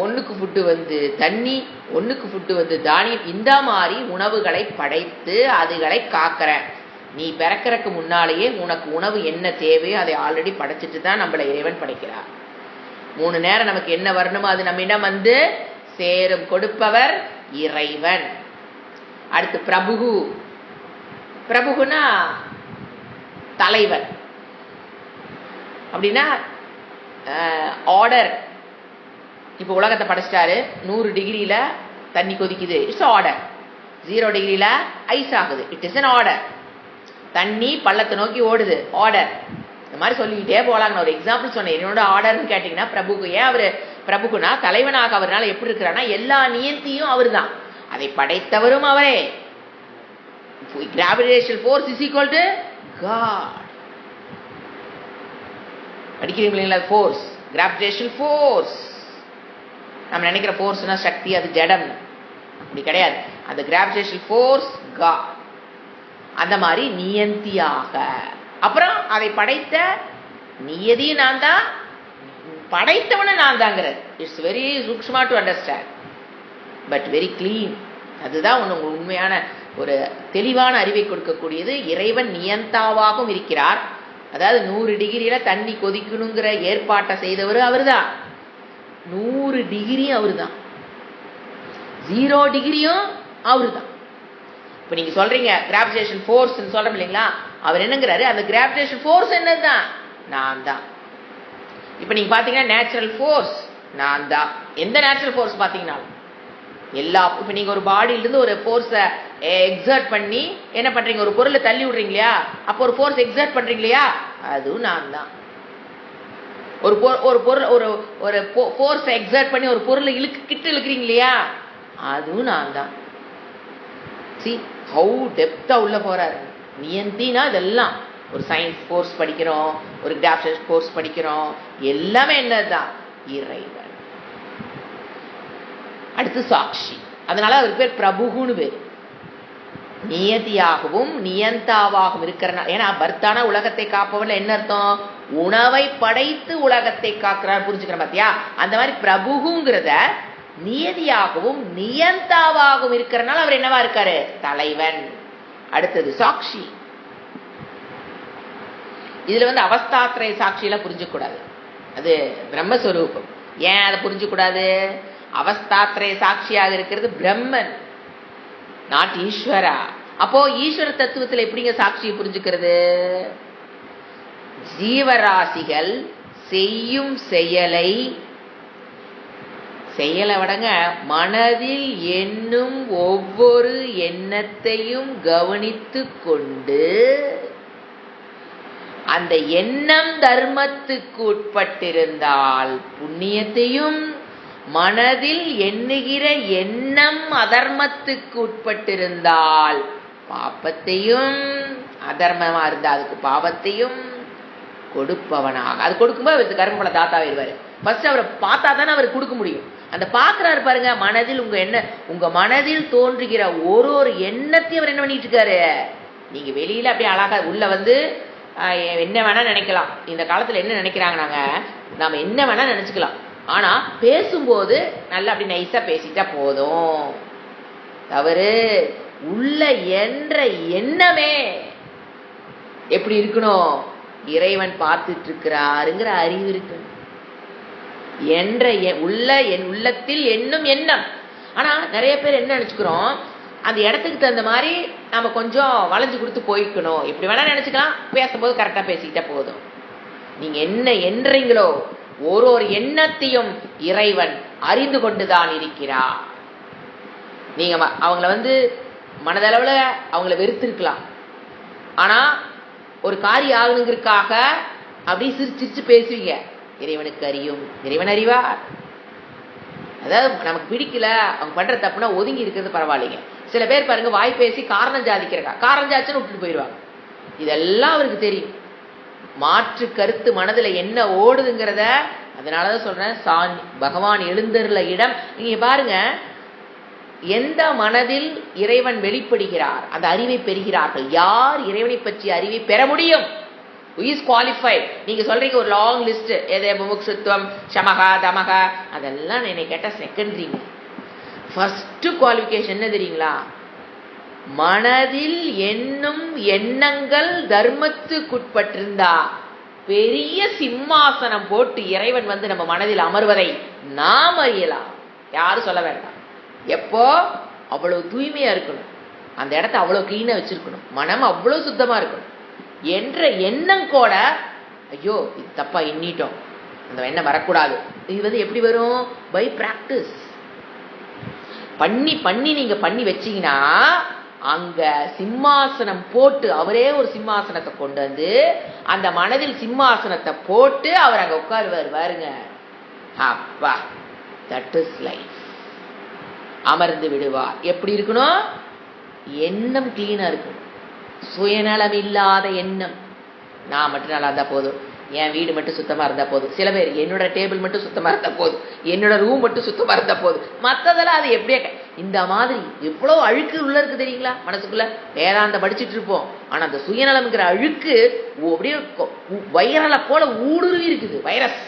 ஒண்ணுக்கு ஃபுட்டு வந்து தண்ணி, ஒண்ணுக்கு ஃபுட்டு வந்து தானியம். இந்த மாதிரி உணவுகளை படைத்து அதுகளை காக்கிறேன். நீ பிறக்கிறதுக்கு முன்னாலேயே உனக்கு உணவு என்ன தேவையோ அதை ஆல்ரெடி படைச்சிட்டு தான் நம்மளை இறைவன் படைக்கிறார். 3 நேரம் நமக்கு என்ன வரணுமோ அது நம்மிடம் வந்து சேரும் கொடுப்பவர் இறைவன். அடுத்து பிரபுகு. பிரபுகுனா தலைவன் அப்படின்னா ஆர்டர். இப்ப உலகத்தை படைச்சிட்டாரு. 100 டிகிரியில தண்ணி கொதிக்குது, இட்ஸ் ஆர்டர். 0 டிகிரியில ஐஸ் ஆகுது, இட் இஸ் அன் ஆர்டர். தண்ணி பள்ளத்தை நோக்கி ஓடுது, ஆர்டர். இந்த மாதிரி சொல்லிக்கிட்டே போலாங்க. ஒரு எக்ஸாம்பிள் சொன்னேன். என்னோட ஆர்டர்னு கேட்டீங்கன்னா பிரபுகு. ஏன் அவரு பிரபுகுனா தலைவனாக அவர்னால எப்படி இருக்கிறான்னா எல்லா நியந்தியும் அவர் தான், அதை படைத்தவரும் அவரே. Gravitational force is equal to God. படிக்கிறீங்களா? Force, gravitational force. நம்ம நினைக்கிற ஃபோர்ஸ்னா சக்தி, அது ஜடம். அப்படி கிடையாது. அந்த கிராவிடேஷனல் ஃபோர்ஸ் காட். அந்த மாதிரி நியந்தியாக. அப்புறம் அதை படைத்த நியதியும் நான் தான், படைத்தவன நான் தாங்கிறது. இட்ஸ் வெரி சூக்ஷ்மா to understand, but very clean. அதுதான் உங்களுக்கு உண்மையான ஒரு தெளிவான அறிவை கொடுக்கக்கூடியது. இறைவன் நியந்தாவாகவும் இருக்கிறார். அதாவது 100 டிகிரியில தண்ணி கொதிக்கணுங்கிற ஏற்பாட்டை செய்தவர் அவர் தான். 100 டிகிரியும் அவர் தான், 0 டிகிரியும் அவரு தான். இப்ப நீங்க சொல்றீங்க கிராவிடேஷன் ஃபோர்ஸ் சொல்றோம் இல்லைங்களா, அவர் என்னங்கிறாரு, அந்த கிராவிடேஷன் ஃபோர்ஸ் என்னதுதான் நான் தான். இப்ப நீங்க பாத்தீங்கன்னா நேச்சுரல் ஃபோர்ஸ் நான் தான். எந்த நேச்சுரல் ஃபோர்ஸ் பாத்தீங்கன்னாலும் எல்லா, இப்ப நீங்க ஒரு பாடியில இருந்து ஒரு ஃபோர்ஸ எக்ஸர்ட் பண்ணி என்ன பண்றீங்க, ஒரு பொருளை தள்ளி விடுறீங்க இல்லையா, அப்போ ஒரு ஃபோர்ஸ் எக்ஸர்ட் பண்றீங்க இல்லையா, அதுவும் நான் தான். ஒரு பொருள் ஒரு ஃபோர்ஸை எக்ஸர்ட் பண்ணி ஒரு பொருளை கிட்ட இழுக்கிறீங்க இல்லையா, அதுவும் நான் தான். See how டெப்தா உள்ள போறாரு. நியந்தினா இதெல்லாம் ஒரு சயின்ஸ் கோர்ஸ் படிக்கிறோம், ஒரு கிராஃபிக்ஸ் கோர்ஸ் படிக்கிறோம், எல்லாமே என்னதான் இறைவன். அடுத்து சாட்சி. அதனால அவருக்கு பேர் பிரபுகுன்னு பேர். நியதியாகவும் நியந்தாவாகவும் இருக்கிறனால. ஏன்னா பர்தானா உலகத்தை காப்பவன் என்ன அர்த்தம், உணவை படைத்து உலகத்தை காக்கிறார். புரிஞ்சுக்கிறேன் பாத்தியா? அந்த மாதிரி பிரபுகுங்கிறத நியதியாகவும் நியந்தாவாகவும் இருக்கிறனால அவர் என்னவா இருக்காரு, தலைவன். அடுத்தது சாட்சி. இதுல அவஸ்தாத்ரய சாட்சியெல்லாம் புரிஞ்சக்கூடாது, அது பிரம்மஸ்வரூபம். ஏன் அதை புரிஞ்சக்கூடாது? அவஸ்தாத்ரய சாட்சியாக இருக்கிறது பிரம்மன், நாட் ஈஸ்வரா. அப்போ ஈஸ்வர தத்துவத்தில் எப்படிங்க சாட்சியை புரிஞ்சுக்கிறது? ஜீவராசிகள் செய்யும் செயலை விடங்க மனதில் எண்ணும் ஒவ்வொரு எண்ணத்தையும் கவனித்து கொண்டு அந்த எண்ணம் தர்மத்துக்கு உட்பட்டிருந்தால் புண்ணியத்தையும், மனதில் எண்ணுகிற எண்ணம் அதர்மத்துக்கு உட்பட்டிருந்தால் பாபத்தையும், அதர்மமா இருந்தா அதுக்கு பாவத்தையும் கொடுப்பவனாக. அது கொடுக்கும்போது அவருக்கு கர்மபல தாத்தாவே இருவாரு. ஃபர்ஸ்ட் அவரை பார்த்தா தானே அவருக்கு கொடுக்க முடியும். அந்த பாக்குறாரு பாருங்க, மனதில் உங்க மனதில் தோன்றுகிற ஒரு எண்ணத்தையும் அவர் என்ன பண்ணிட்டு இருக்காரு. நீங்க வெளியில அப்படியே அழகா உள்ள வந்து என்ன வேணா நினைக்கலாம். இந்த காலத்துல என்ன நினைக்கிறாங்க, நாம என்ன வேணா நினைச்சுக்கலாம். ஆனா பேசும்போது நல்லா அப்படி நைஸா பேசிட்டா போதும். தவறு. உள்ள என்ற எண்ணமே எப்படி இருக்கணும், இறைவன் பார்த்துட்டு இருக்கிறாருங்கிற அறிவு இருக்கு. என்ற என் உள்ளத்தில் எண்ணும் எண்ணம். ஆனா நிறைய பேர் என்ன நினைச்சுக்கிறோம், அந்த இடத்துக்கு தகுந்த மாதிரி நம்ம கொஞ்சம் வளைஞ்சு கொடுத்து போய்க்கணும். இப்படி வேணா நினைச்சுக்கலாம், பேசும்போது கரெக்டா பேசிக்கிட்டா போதும். நீங்க என்ன என்றீங்களோ ஒரு எண்ணத்தையும் இறைவன் அறிந்து கொண்டுதான் இருக்கிறார். நீங்க அவங்கள மனதளவுல அவங்கள வெறுத்திருக்கலாம். ஆனா ஒரு காரியம் ஆகணுங்கிறதுக்காக அப்படி சிரிச்சு பேசுவீங்க. இறைவனுக்கு அறியும், இறைவன் அறிவார். அதாவது நமக்கு பிடிக்கல, அவங்க பண்ற தப்புனா ஒதுங்கி இருக்கிறது பரவாயில்லைங்க. சில பேர் பாருங்க, வாய் பேசி காரணம் ஜாதிக்கிறக்கா, காரணம் ஜாதிச்சுன்னு விட்டுட்டு போயிடுவாங்க. இதெல்லாம் அவருக்கு தெரியும். மாற்று கருத்து மனதுல என்ன ஓடுதுங்கிறத, அதனாலதான் சொல்றேன், பகவான் எழுந்தருள இடம். நீங்க பாருங்க, எந்த மனதில் இறைவன் வெளிப்படுகிறார், அந்த அறிவை பெறுகிறார்கள். யார் இறைவனை பற்றி அறிவை பெற முடியும்? Who is qualified? நீங்க சொல்றீங்க ஒரு லாங் லிஸ்ட், எதே முமுக்ஷுத்வம், சமகா, தமகா, அதெல்லாம் என்னை கேட்டா செகண்டரிங்க. ஃபர்ஸ்ட் குவாலிஃபிகேஷன் என்ன தெரியுங்களா? மனதில் எண்ணும் எண்ணங்கள் தர்மத்துக்குட்பட்டிருந்தா பெரிய சிம்மாசனம் போட்டு இறைவன் நம்ம மனதில் அமர்வதை நாம் அறியலாம். யாரும் சொல்ல வேண்டாம். எப்போ அவ்வளவு தூய்மையா இருக்கணும், அந்த இடத்த அவ்வளவு கிளீனா வச்சிருக்கணும், மனம் அவ்வளவு சுத்தமா இருக்கணும் என்ற எண்ணம் கூட, ஐயோ இது தப்பா எண்ணிட்டோம், அந்த எண்ணம் வரக்கூடாது. இது எப்படி வரும்? By practice. பண்ணி நீங்க பண்ணி வச்சீங்கன்னா அங்க சிம்மாசனம் போட்டு, அவரே ஒரு சிம்மாசனத்தை கொண்டு வந்து அந்த மனதில் சிம்மாசனத்தை போட்டு அவர் அங்க உட்காருவார் பாருங்க. அப்பா, தட் இஸ் லைஃப். அமர்ந்து விடுவார். எப்படி இருக்கணும்? எண்ணம் கிளீனா இருக்கணும், சுயநலம் இல்லாத எண்ணம். நான் மட்டும் நல்லா இருந்தா போதும், என் வீடு மட்டும் சுத்தமா இருந்தா போதும். சில பேர் என்னோட டேபிள் மட்டும் சுத்தமா இருந்தா போதும், என்னோட ரூம் மட்டும் சுத்தமா இருந்தா போதும், மற்றதெல்லாம் அது எப்படியே இந்த மாதிரி எவ்வளவு அழுக்கு உள்ள இருக்கு தெரியுங்களா? மனசுக்குள்ள வேதாந்த படிச்சுட்டு இருப்போம், ஆனா அந்த சுயநலம்ங்கிற அழுக்கு அப்படியே வைரலை போல ஊடுருவி இருக்குது. வைரஸ்.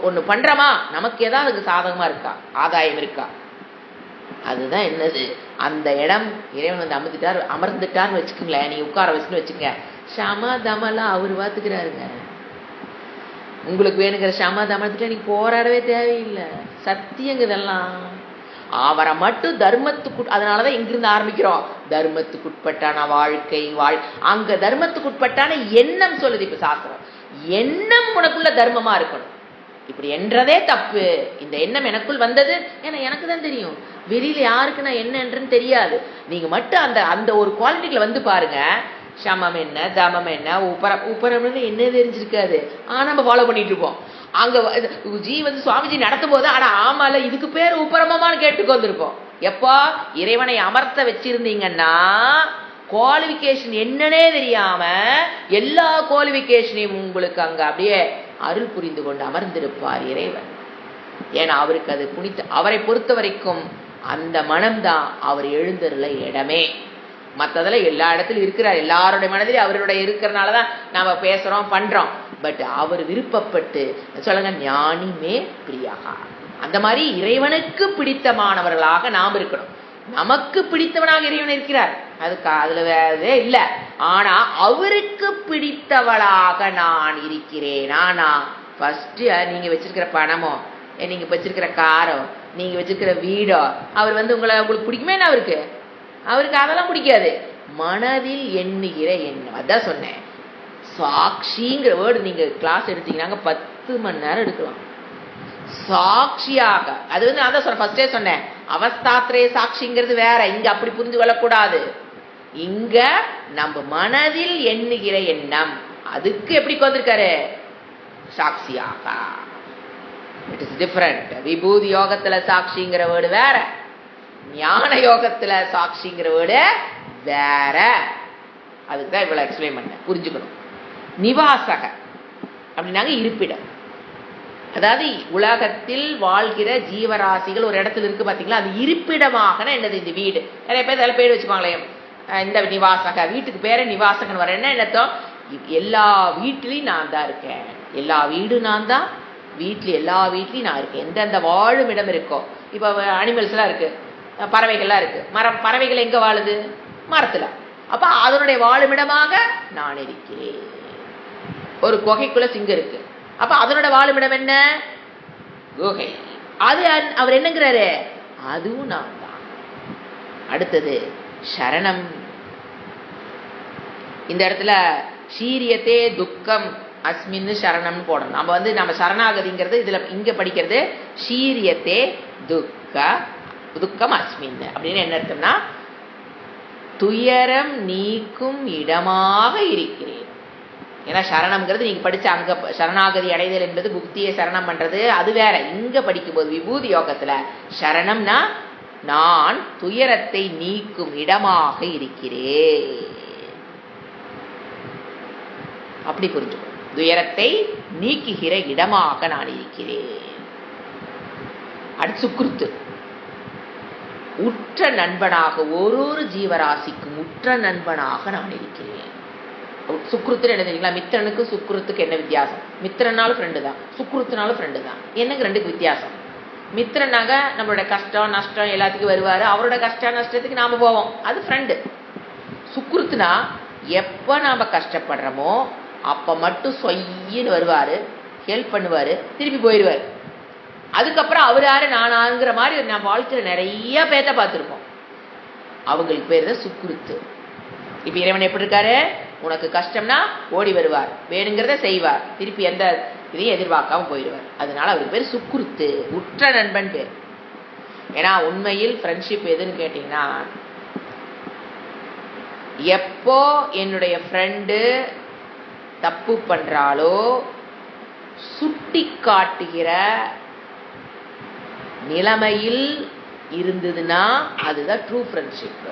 ஒண்ணு பண்றமா, நமக்கு ஏதாவது அதுக்கு சாதகமா இருக்கா, ஆதாயம் இருக்கா? அதுதான் என்னது, அந்த இடம் இறைவன் அமர்ந்துட்டார்னு வச்சுக்கோங்களேன். நீங்க உட்கார வச்சுன்னு வச்சுங்க, சமதமெல்லாம் அவர் பார்த்துக்கிறாருங்க. உங்களுக்கு வேணுங்கிற சமதமத்துல நீ போராடவே தேவையில்லை. சத்தியங்க இதெல்லாம். அவரை மட்டும் தர்மத்துக்கு, அதனாலதான் இங்கிருந்து ஆரம்பிக்கிறோம். தர்மத்துக்குட்பட்டான வாழ்க்கை அங்க தர்மத்துக்குட்பட்டான எண்ணம் சொல்லுது. இப்ப சாஸ்திரம் எண்ணம் உனக்குள்ள தர்மமா இருக்கணும். இப்படி என்றதே தப்பு. இந்த எண்ணம் எனக்குள் வந்தது ஏன்னா எனக்கு தான் தெரியும், வெளியில யாருக்கு நான் என்ன என்றுன்னு தெரியாது. நீங்க மட்டும் அந்த ஒரு குவாலிட்டிக்குள்ள பாருங்க. சமம் என்ன, தமம் என்ன, உபரம்னு என்ன தெரிஞ்சிருக்காது. ஆனா நம்ம ஃபாலோ பண்ணிட்டு இருப்போம். அங்க சுவாமிஜி நடத்தும் போது ஆனா ஆமால இதுக்கு பேர் உபரமமானு கேட்டுக்கு வந்திருப்போம். எப்போ இறைவனை அமர்த்த வச்சிருந்தீங்கன்னா குவாலிபிகேஷன் என்னன்னே தெரியாம எல்லா குவாலிபிகேஷனையும் உங்களுக்கு அங்க அப்படியே அருள் புரிந்து கொண்டு அமர்ந்திருப்பார் இறைவன். ஏன்னா அவருக்கு அது அவரை பொறுத்த வரைக்கும் அந்த மனம்தான் அவர் எழுந்தருள இடமே. மற்றதுல எல்லா இடத்துலயும் இருக்கிறார், எல்லாருடைய மனதிலும் அவருடைய இருக்கிறனாலதான் நாம பேசுறோம் பண்றோம். பட் அவர் விருப்பப்பட்டு சொல்லுங்க, ஞானிமே பிரியாகா. அந்த மாதிரி இறைவனுக்கு பிடித்தமானவர்களாக நாம் இருக்கணும். நமக்கு பிடித்தவனாக இறைவன் இருக்கிறார், அதுல வேறதே இல்லை. ஆனா அவருக்கு பிடித்தவளாக நான் இருக்கிறேனா? நான் ஃபர்ஸ்ட் நீங்க வச்சிருக்கிற பணமோ, நீங்க வச்சிருக்கிற காரோ, நீங்க வச்சிருக்கிற வீடோ, அவர் உங்களுக்கு பிடிக்குமே? அவருக்கு அதெல்லாம் பிடிக்காது. மனதில் எண்ணுகிற எண்ணம். அதான் சொன்னேன், சாட்சிங்கிற வேர்டு நீங்க கிளாஸ் எடுத்தீங்கன்னா 10 மணி நேரம் எடுக்கலாம். சாட்சியாக அது அதான் ஃபர்ஸ்டே சொன்னேன், அவஸ்தாத்ரே சாட்சிங்கிறது வேற. இங்க அப்படி புரிந்து கொள்ளக்கூடாது. இங்க நம்ம மனதில் எண்ணுகிற எண்ணம், அதுக்கு எப்படி வந்திருக்காரு? சாட்சியாக. It is different. விபூதி யோகத்துல சாட்சிங்கிற வேர்டு வேற, ஞான யோகத்துல சாட்சிங்கிற வேர்டு வேற. அதுக்கு தான் இவ்வளவு எக்ஸ்பிளைன் பண்ண, புரிஞ்சுக்கணும். நிவாசக அப்படின்னாங்க இருப்பிடம். அதாவது உலகத்தில் வாழ்கிற ஜீவராசிகள் ஒரு இடத்துல இருக்கு பாத்தீங்களா, அது இருப்பிடமாக என்னது? இந்த வீடு. நிறைய பேர் அதில் பேர் வச்சுப்பாங்களே, இந்த நிவாசக, வீட்டுக்கு பேர நிவாசகன் வர என்ன என்னத்தம்? எல்லா வீட்லயும் நான் தான் இருக்கேன், எல்லா வீடு நான் தான், வீட்ல எல்லா வீட்லயும் நான் இருக்கேன். எந்தெந்த வாழும் இடம் இருக்கோ, இப்போ அனிமல்ஸ் எல்லாம் இருக்கு, பறவைகள்லாம் இருக்கு. பறவைகள் எங்க வாழுது? மரத்துல. அப்ப அதனுடைய வாழுமிடமாக நான் இருக்கிறேன். ஒரு குகைக்குள்ள சிங்கம் இருக்கு, அப்ப அதனோட வாழுமிடம் என்ன? குகை. அது அவர் என்னங்கிறாரு? அதுவும் நான் தான். அடுத்தது சரணம். இந்த இடத்துல சீரியத்தே துக்கம் அஸ்மின்னு சரணம்னு போடணும். நம்ம சரணாகதிங்கிறது இதுல இங்க படிக்கிறது சீரியத்தே துக்கம் அஸ்மின் அப்படின்னு என்ன அர்த்தம்னா, துயரம் நீக்கும் இடமாக இருக்கிறேன். ஏன்னா சரணம்ங்கிறது நீங்க படிச்ச அங்க சரணாகதி அடைதல் என்பது புக்தியை சரணம் பண்றது, அது வேற. இங்க படிக்கும்போது விபூதி யோகத்துல சரணம்னா நான் துயரத்தை நீக்கும் இடமாக இருக்கிறேன், அப்படி புரிஞ்சுக்கணும். துயரத்தை நீக்குகிற இடமாக நான் இருக்கிறேன். அடுத்து சுக்ருத்து, உற்ற நண்பனாக, ஒரு ஜீவராசிக்கும் உற்ற நண்பனாக நான் இருக்கிறேன். சுக்ருத்து என்ன தெரியுங்களா? மித்திரனுக்கு சுக்ருத்துக்கு என்ன வித்தியாசம்? மித்திரனாலும் ஃப்ரெண்டு தான், சுக்ருத்துனாலும் ஃப்ரெண்டு தான். என்னங்க ரெண்டுக்கு வித்தியாசம்? மித்திரனாக நம்மளோட கஷ்டம் நஷ்டம் எல்லாத்துக்கும் வருவாரு, அவரோட கஷ்ட நஷ்டத்துக்கு நாம போவோம், அது ஃப்ரெண்டு. சுக்ருத்துனா எப்ப நாம கஷ்டப்படுறோமோ அப்ப மட்டும் சொய்யின்னு வருவாரு, ஹெல்ப் பண்ணுவாரு, திருப்பி போயிடுவாரு. அதுக்கப்புறம் அவர் யாரு நானாங்கிற மாதிரி நான் வாழ்க்கையில நிறைய பேத்த பார்த்துருக்கோம். அவங்களுக்கு பேர் தான் சுக்ருத்து. இப்ப இறைவன் எப்படி இருக்காரு? உனக்கு கஷ்டம்னா ஓடி வருவார், வேணுங்கிறத செய்வார், திருப்பி எந்த இதையும் எதிர்பார்க்காம போயிடுவார். அதனால அவருக்கு பேர் சுக்ருத்து, உற்ற நண்பன் பேர். ஏன்னா உண்மையில் ஃப்ரெண்ட்ஷிப் எதுன்னு கேட்டீங்கன்னா, எப்போ என்னுடைய ஃப்ரெண்டு தப்பு பண்றாலோ சுட்டி காட்டுகிற நிலைமையில் இருந்ததுன்னா அதுதான் ட்ரூ ஃப்ரெண்ட்ஷிப்.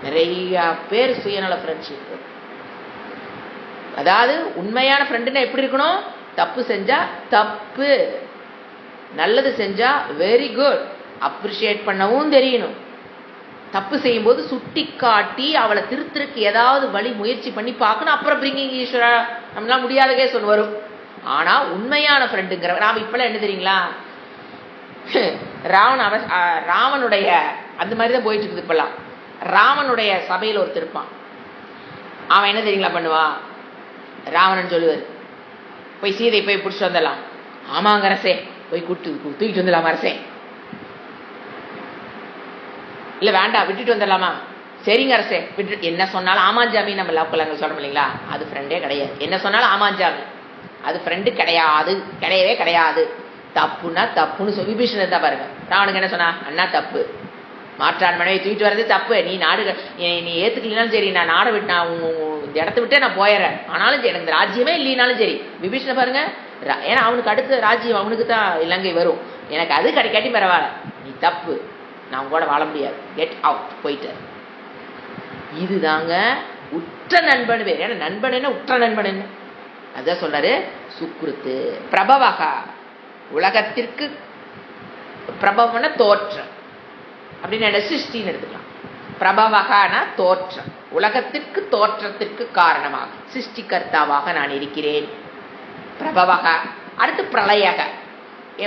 நிறைய பேர் சுயநல ஃப்ரெண்ட்ஷிப். அதாவது உண்மையான ஃப்ரெண்டுன்னா எப்படி இருக்கணும்? தப்பு செஞ்சா தப்பு, நல்லது செஞ்சா வெரி குட், அப்ரிஷியேட் பண்ணவும் தெரியணும். தப்பு செய்யும் போது சுட்டி காட்டி அவளை திருத்திற்கு ஏதாவது வழி முயற்சி பண்ணி பார்க்கணும். அப்புறம் பிரிங்கிங் ஈஸ்வரா நம்மளாம் முடியாத கேஸ் ஒன்று வரும். ஆனா உண்மையான ஃப்ரெண்டுங்கிற நாம இப்பெல்லாம் என்ன தெரியுங்களா, ராவனுடைய அந்த மாதிரிதான் போயிட்டு இருக்குது இப்பெல்லாம். ராவனுடைய சபையில் ஒருத்தர் இருப்பான், அவன் என்ன தெரியுங்களா பண்ணுவான்? ராவணன் சொல்லுவார், போய் சீதை போய் பிடிச்சிட்டு வந்துடலாம். ஆமாங்க அரசே, போய் தூக்கிட்டு வந்துடலாமா அரசே? இல்ல வேண்டாம் விட்டுட்டு வந்துடலாமா? சரிங்க அரசே விட்டு. என்ன சொன்னாலும் ஆமாஞ்சாமி நம்ம லவ் சொல்றோம் இல்லைங்களா, அது ஃப்ரெண்டே கிடையாது. என்ன சொன்னாலும் ஆமாஞ்சாமி, அது ஃப்ரெண்டு கிடையாது, கிடையவே கிடையாது. தப்புன்னா தப்புன்னு சொல்லி விபீஷணன் தான் பாருங்க. ராவனுக்கு என்ன சொன்னா? அண்ணா தப்பு, மாற்றான் மனைவி தூக்கிட்டு வர்றது தப்பு, நீ ஏத்துக்கலனாலும் சரி, நான் நாடை விட்டு நான் இந்த இடத்த விட்டே நான் போயிடுறேன், ஆனாலும் சரி எனக்கு ராஜ்யமே இல்லைனாலும் சரி. விபீஷணன் பாருங்க, ஏன்னா அவனுக்கு அடுத்த ராஜ்யம் அவனுக்கு தான் இலங்கை வரும், எனக்கு அது கிடைக்காட்டி பரவாயில்ல, நீ தப்பு, நான் கூட வாழ முடியாது, கெட் அவுட், போயிட்டு. இதுதாங்க உற்ற நண்பன் பேர். ஏன்னா நண்பன் என்ன, உற்ற நண்பன் என்ன, அதான் சொல்றாரு சுக்ருத்து. பிரபவகா, உலகத்திற்கு பிரபவன தோற்றம் அப்படின்னு சிருஷ்டின்னு எடுத்துக்கலாம். பிரபவகானா தோற்றம், உலகத்திற்கு தோற்றத்திற்கு காரணமாக சிருஷ்டிகர்த்தாவாக நான் இருக்கிறேன். பிரபவகா. அடுத்து பிரளயக,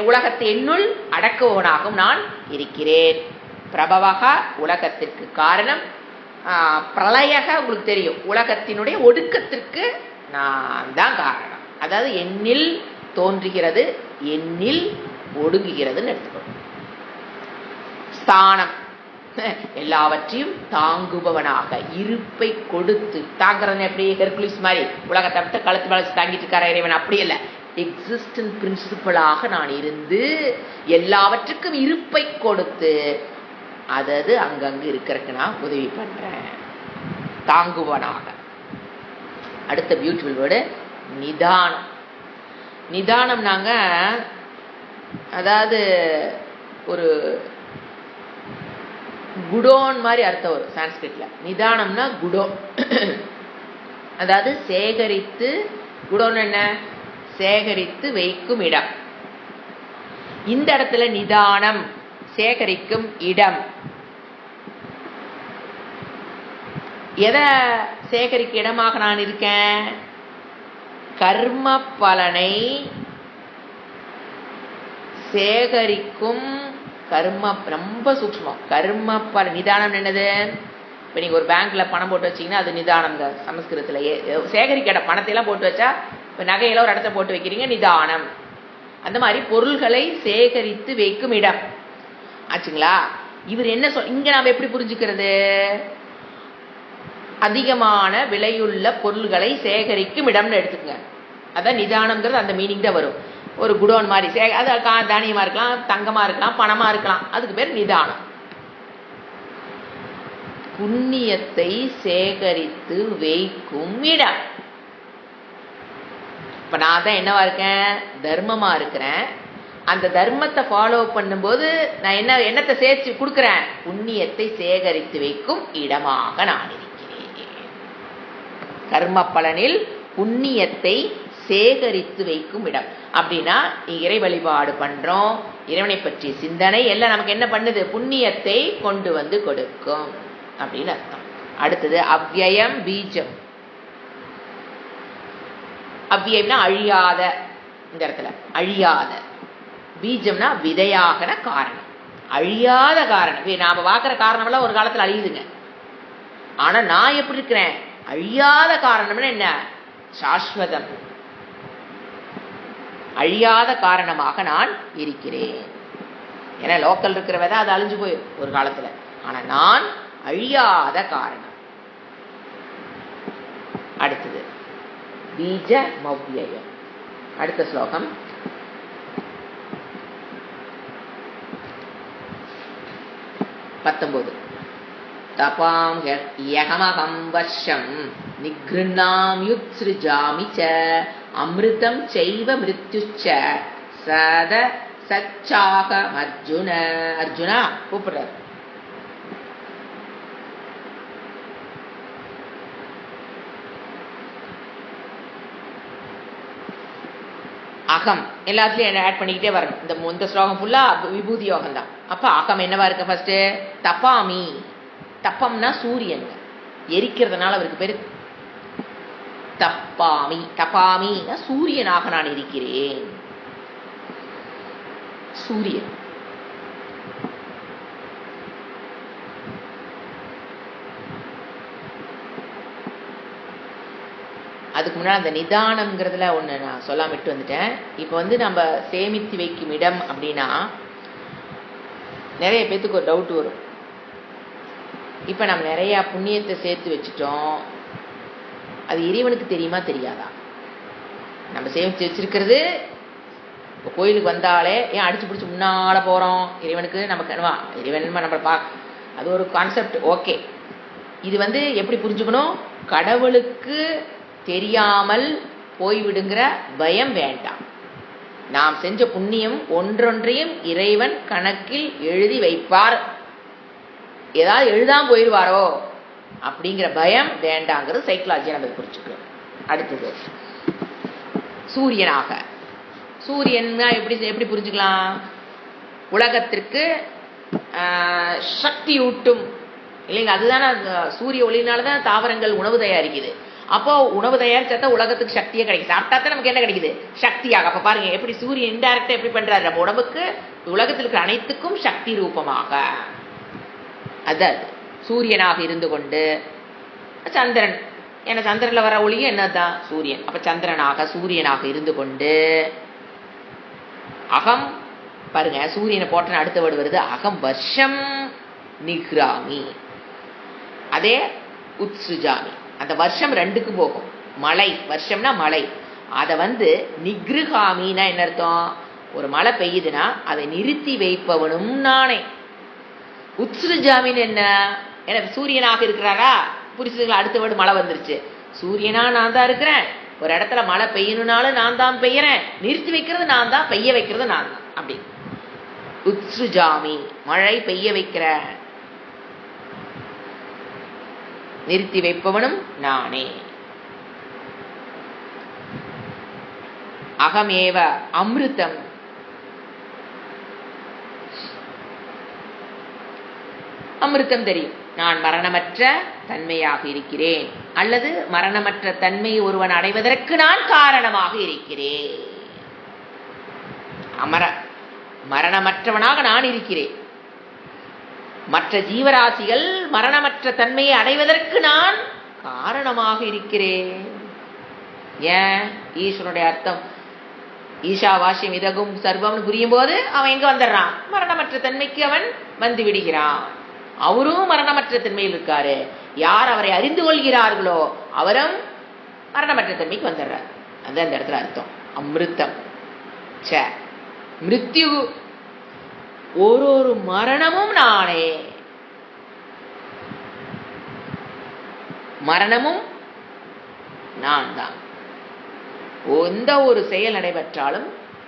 உலகத்தை என்னுள் அடக்குவனாகவும் நான் இருக்கிறேன். பிரபவகா உலகத்திற்கு காரணம், பிரளயக உங்களுக்கு தெரியும், உலகத்தினுடைய ஒடுக்கத்திற்கு நான் தான் காரணம். அதாவது என்னில் தோன்றுகிறது, என்னில் ஒடுங்குகிறதுன்னு எடுத்துக்கணும். ஸ்தானம், எல்லாவற்றையும் தாங்குபவனாக, இருப்பை கொடுத்து தாங்கிறது. எப்படி ஹெர்குலிஸ் மாதிரி உலகத்தை விட்டு கழுத்து வளைச்சு தாங்கிட்டு இருக்கார இறைவன், அப்படி இல்லை. எக்ஸிஸ்டன்ட் பிரின்சிபலாக நான் இருந்து எல்லாவற்றுக்கும் இருப்பை கொடுத்து அதாவது அங்கங்கு இருக்கிறதுக்கு நான் உதவி பண்றேன். தாங்குவனாக. அடுத்த பியூட்டிஃபுல் வேர்டு நிதானம். நிதானம் அதாவது ஒரு குடோன் மாதிரி அர்த்தம் வரும் சான்ஸ்கிரிட்ல. நிதானம்னா குடோன், அதாவது சேகரித்து, குடோன் என்ன, சேகரித்து வைக்கும் இடம். இந்த இடத்துல நிதானம் சேகரிக்கும் இடம். எதை சேகரிக்க இடமாக நான் இருக்கேன்? கர்ம பலனை சேகரிக்கும் கர்ம, ரொம்ப சூக்ஷ்மம். கர்ம பலன் நிதானம் என்னது? இப்போ நீங்கள் ஒரு பேங்க்ல பணம் போட்டு வச்சிங்கன்னா அது நிதானம்ங்க சமஸ்கிருதத்திலேயே. சேகரிக்க இடம், பணத்தையெல்லாம் போட்டு வச்சா, இப்போ நகையெல்லாம் ஒரு இடத்த போட்டு வைக்கிறீங்க, நிதானம். அந்த மாதிரி பொருள்களை சேகரித்து வைக்கும் இடம் ஆச்சுங்களா? இவர் என்ன இங்க நாம் எப்படி புரிஞ்சுக்கிறது? அதிகமான விலையுள்ள பொருள்களை சேகரிக்கும் இடம்னு எடுத்துக்கங்க. அதான் நிதானம்ங்கிறது அந்த மீனிங் தான் வரும். ஒரு குடோன் மாதிரி அது தானியமா இருக்கலாம், தங்கமா இருக்கலாம், பணமா இருக்கலாம், அதுக்கு பேர் நிதானம். புண்ணியத்தை சேகரித்து வைக்கும் இடம். இப்ப நான் தான் என்னவா இருக்கேன்? தர்மமா இருக்கிறேன். அந்த தர்மத்தை ஃபாலோ பண்ணும்போது நான் என்னத்தை சேர்த்து கொடுக்கிறேன்? புண்ணியத்தை சேகரித்து வைக்கும் இடமாக நான் இருக்கிறேன். கர்ம பலனில் புண்ணியத்தை சேகரித்து வைக்கும் இடம். அப்படின்னா இறை வழிபாடு பண்றோம், இறைவனை பற்றிய சிந்தனை எல்லாம் நமக்கு என்ன பண்ணுது? புண்ணியத்தை கொண்டு வந்து கொடுக்கும் அப்படின்னு அர்த்தம். அடுத்தது அவ்யயம் பீஜம். அவ்வியம்னா அழியாத, இந்த இடத்துல அழியாத. பீஜம்னா விதையாகன காரணம், அழியாத காரணம். நாம பார்க்கிற காரணம் எல்லாம் ஒரு காலத்துல அழியுதுங்க. ஆனா நான் எப்படி இருக்கிறேன்? அழியாத காரணம்னா என்ன? சாஸ்வதம், அழியாத காரணமாக நான் இருக்கிறேன். ஏன்னா லோக்கல் இருக்கிற விதை அது அழிஞ்சு போயிடும் ஒரு காலத்துல. ஆனா நான் அழியாத காரணம். அடுத்தது பீஜ மவ்யயம். அடுத்த ஸ்லோகம். பத்தொன்பது. தபாம் யகமகம் வர்ஷம் நிக்ருண்ணாம் யுத்ஸ்ருஜாமி ச அமிர்தம் செய்வ மிருத்யுச்ச சத சச்சாகம் அர்ஜுன. அர்ஜுனா கூப்பிடுறார். அகம் எல்லாத்துலயும் ஆட் பண்ணிக்கிட்டே வரணும். இந்த ஸ்லோகம் ஃபுல்லா விபூதி யோகம் தான். அப்ப அகம் என்னவா இருக்கு? ஃபர்ஸ்ட் தப்பாமி. தப்பம்னா சூரியன், எரிக்கிறதுனால அவருக்கு பேரு தப்பாமி. தப்பாமினா சூரியனாக நான் இருக்கிறேன். சூரியன். அதுக்கு முன்னாடி அந்த நிதானம்ங்கிறதுல ஒன்று நான் சொல்லாம விட்டு வந்துட்டேன். இப்போ நம்ம சேமித்து வைக்கும் இடம் அப்படின்னா நிறைய பேத்துக்கு ஒரு டவுட் வரும். இப்போ நம்ம நிறைய புண்ணியத்தை சேர்த்து வச்சுட்டோம், அது இறைவனுக்கு தெரியுமா தெரியாதா? நம்ம சேமித்து வச்சிருக்கிறது இப்போ கோயிலுக்கு வந்தாலே ஏன் அடிச்சு பிடிச்சி முன்னால போகிறோம்? இறைவனுக்கு நமக்கு என்னவா? இறைவன் நம்மளை அது ஒரு கான்செப்ட். ஓகே, இது எப்படி புரிஞ்சுக்கணும்? கடவுளுக்கு தெரியாமல் போய்விடுங்கிற பயம் வேண்டாம். நாம் செஞ்ச புண்ணியம் ஒன்றொன்றையும் இறைவன் கணக்கில் எழுதி வைப்பார். ஏதாவது எழுதாம போயிடுவாரோ அப்படிங்கிற பயம் வேண்டாங்கிறது சைக்கலாஜியா நம்ம புரிஞ்சுக்கிறோம். அடுத்தது சூரியனாக. சூரியன்னா எப்படி புரிஞ்சுக்கலாம்? உலகத்திற்கு சக்தி ஊட்டும் இல்லைங்க. அதுதானே சூரிய ஒளியினாலதான் தாவரங்கள் உணவு தயாரிக்குது. அப்போ உணவு தயாரிச்சா உலகத்துக்கு சக்தியே கிடைக்குது. சாப்பிட்டா நமக்கு என்ன கிடைக்குது? சக்தியாக. அப்ப பாருங்க எப்படி சூரியன் இன்டைரக்டா எப்படி பண்றாரு? நம்ம உடம்புக்கு உலகத்தில் இருக்கிற அனைத்துக்கும் சக்தி ரூபமாக. அதான் சூரியனாக இருந்து கொண்டு சந்திரன், ஏன்னா சந்திரன்ல வர ஒளியும் என்னதான்? சூரியன். அப்ப சந்திரனாக சூரியனாக இருந்து கொண்டு அகம். பாருங்க சூரியனை போட்ட அடுத்த வேர்டு வருது அகம் வர்ஷம் நிக்ராமி. அதே உத்சுஜாமி. அந்த வருஷம் ரெண்டுக்கு போகும். மழை, வருஷம்னா மழை. அதை நிக்ருகாமின்னா என்ன அர்த்தம்? ஒரு மழை பெய்யுதுன்னா அதை நிறுத்தி வைப்பவனும் நானே. உத்சுஜாமின்னு என்ன? சூரியனாக இருக்கிறாரா? புரிச்சுங்களா? அடுத்த வேர்டு மழை வந்துருச்சு. சூரியனா நான் தான் இருக்கிறேன், ஒரு இடத்துல மழை பெய்யணும்னாலும் நான் தான் பெய்யறேன், நிறுத்தி வைக்கிறது நான் தான், பெய்ய வைக்கிறது நான் தான். அப்படி உத்சுஜாமி, மழை பெய்ய வைக்கிற, நிறுத்தி வைப்பவனும் நானே. அகமேவ அமிர்தம், அமிர்தம் தெரியும், நான் மரணமற்ற தன்மையாக இருக்கிறேன், அல்லது மரணமற்ற தன்மை ஒருவன் அடைவதற்கு நான் காரணமாக இருக்கிறேன். மரணமற்றவனாக நான் இருக்கிறேன். மற்ற ஜீவராசிகள் மரணமற்ற தன்மையை அடைவதற்கு நான் காரணமாக இருக்கிறேன். ஏன்? ஈஸ்வரனுடைய அர்த்தம் ஈஷாவாசியம் இதகும் சர்வம்னு புரியும் போது அவன் எங்க வந்துடுறான்? மரணமற்ற தன்மைக்கு அவன் வந்து விடுகிறான். அவரும் மரணமற்ற தன்மையில் இருக்காரு. யார் அவரை அறிந்து கொள்கிறார்களோ அவரும் மரணமற்ற தன்மைக்கு வந்துடுறார். அதுதான் இந்த இடத்துல அர்த்தம். அமிர்தம் ச மிருத்யு, ஒரு மரணமும் நானே, மரணமும் நான் தான். எந்த ஒரு செயல் நடைபெற்றாலும்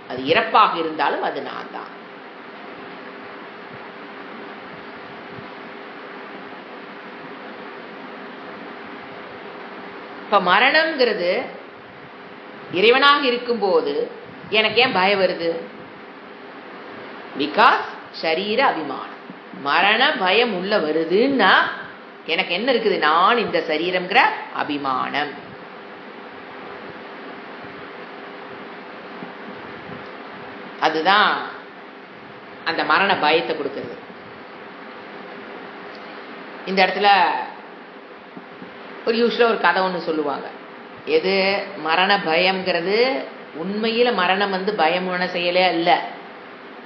அது இறப்பாக இருந்தாலும் அது நான் தான். இப்ப மரணம்ங்கிறது இறைவனாக இருக்கும்போது எனக்கு ஏன் பயம் வருது? பிகாஸ் சரீர அபிமானம். மரண பயம் உள்ள வருதுன்னா எனக்கு என்ன இருக்குது? நான் இந்த சரீரம்ங்கிற அபிமானம். அதுதான் அந்த மரண பயத்தை கொடுக்கிறது. இந்த இடத்துல ஒரு யூஸ்வலா ஒரு கதை ஒன்று சொல்லுவாங்க. எது? மரண பயம்ங்கிறது உண்மையில மரணம் வந்து பயமான செயலே அல்ல.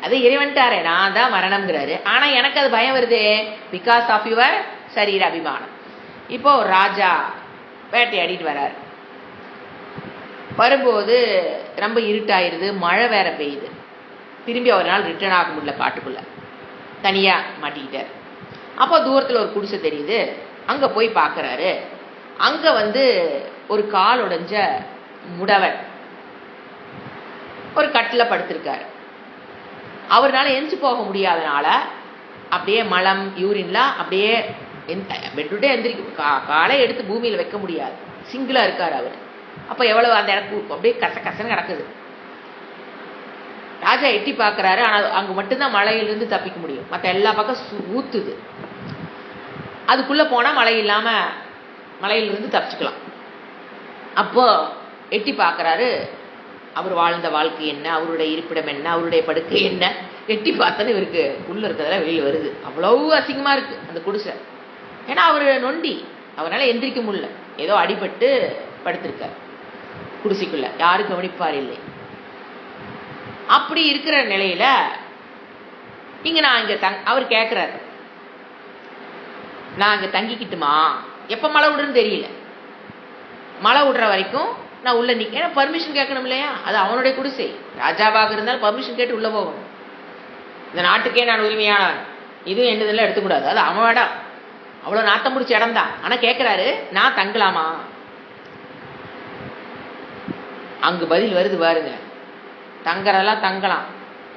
அது இறைவன்ட்டாரே, நான் தான் மரணம்ங்கிறாரு. ஆனா எனக்கு அது பயம் வருதே, பிகாஸ் ஆஃப் யுவர் சரீர அபிமானம். இப்போ ராஜா வேட்டையாடிட்டு வர்றாரு. வரும்போது ரொம்ப இருட்டாயிருது, மழை வேற பெய்யுது. திரும்பி ஒரு நாள் ரிட்டர்ன் ஆக முடியல, காட்டுக்குள்ள தனியா மாட்டிக்கிட்டார். அப்போ தூரத்துல ஒரு குடிசை தெரியுது, அங்க போய் பார்க்கறாரு. அங்க வந்து ஒரு கால் உடைஞ்ச முடவன் ஒரு கட்டில படுத்திருக்காரு. அவரால் எந்திச்சு போக முடியாதனால அப்படியே மலம் யூரின்லாம் அப்படியே பெட்டுட்டே எந்திரிக்க, காலை எடுத்து பூமியில வைக்க முடியாது, சிங்கிளா இருக்காரு அவர். அப்ப எவ்வளவு அந்த இடத்துக்கு அப்படியே கச கசன்னு கிடக்குது. ராஜா எட்டி பார்க்கறாரு, ஆனா அங்க மட்டும்தான் மழையிலிருந்து தப்பிக்க முடியும், மற்ற எல்லா பக்கம் ஊத்துது. அதுக்குள்ள போனா மழை இல்லாம மழையிலிருந்து தப்பிச்சுக்கலாம். அப்போ எட்டி பார்க்கறாரு, அவர் வாழ்ந்த வாழ்க்கை என்ன, அவருடைய இருப்பிடம் என்ன, அவருடைய படுக்கை என்ன. எட்டி பார்த்தோன்னு இவருக்கு உள்ள இருக்கிறதெல்லாம் வெளியில் வருது. அவ்வளவு அசிங்கமா இருக்கு அந்த குடிசை. ஏன்னா அவரு நொண்டி, அவரால் எந்திரிக்க முடியல, ஏதோ அடிபட்டு படுத்திருக்கார் குடிசைக்குள்ள, யாரும் கவனிப்பார் இல்லை. அப்படி இருக்கிற நிலையில இங்க நான் இங்க அவர் கேட்கிறாரு, நான் இங்க தங்கிக்கிட்டுமா? எப்ப மழை விடுறன்னு தெரியல, மழை விடுற வரைக்கும் நான் உள்ள நிக்க, ஏன்னா பர்மிஷன் கேட்கணும் இல்லையா? அது அவனுடைய குடிசை. ராஜாவாக இருந்தாலும் பர்மிஷன் கேட்டு உள்ள போகணும். இந்த நாட்டுக்கே நான் உரிமையானவன், இதுவும் என்னதெல்லாம் எடுத்துக்கூடாது, அது அவன் இடம், அவ்வளவு நாத்தம் முடிச்ச இடம் தான். ஆனா கேட்கிறாரு, நான் தங்கலாமா? அங்கு பதில் வருது பாருங்க, தங்கறதெல்லாம் தங்கலாம்,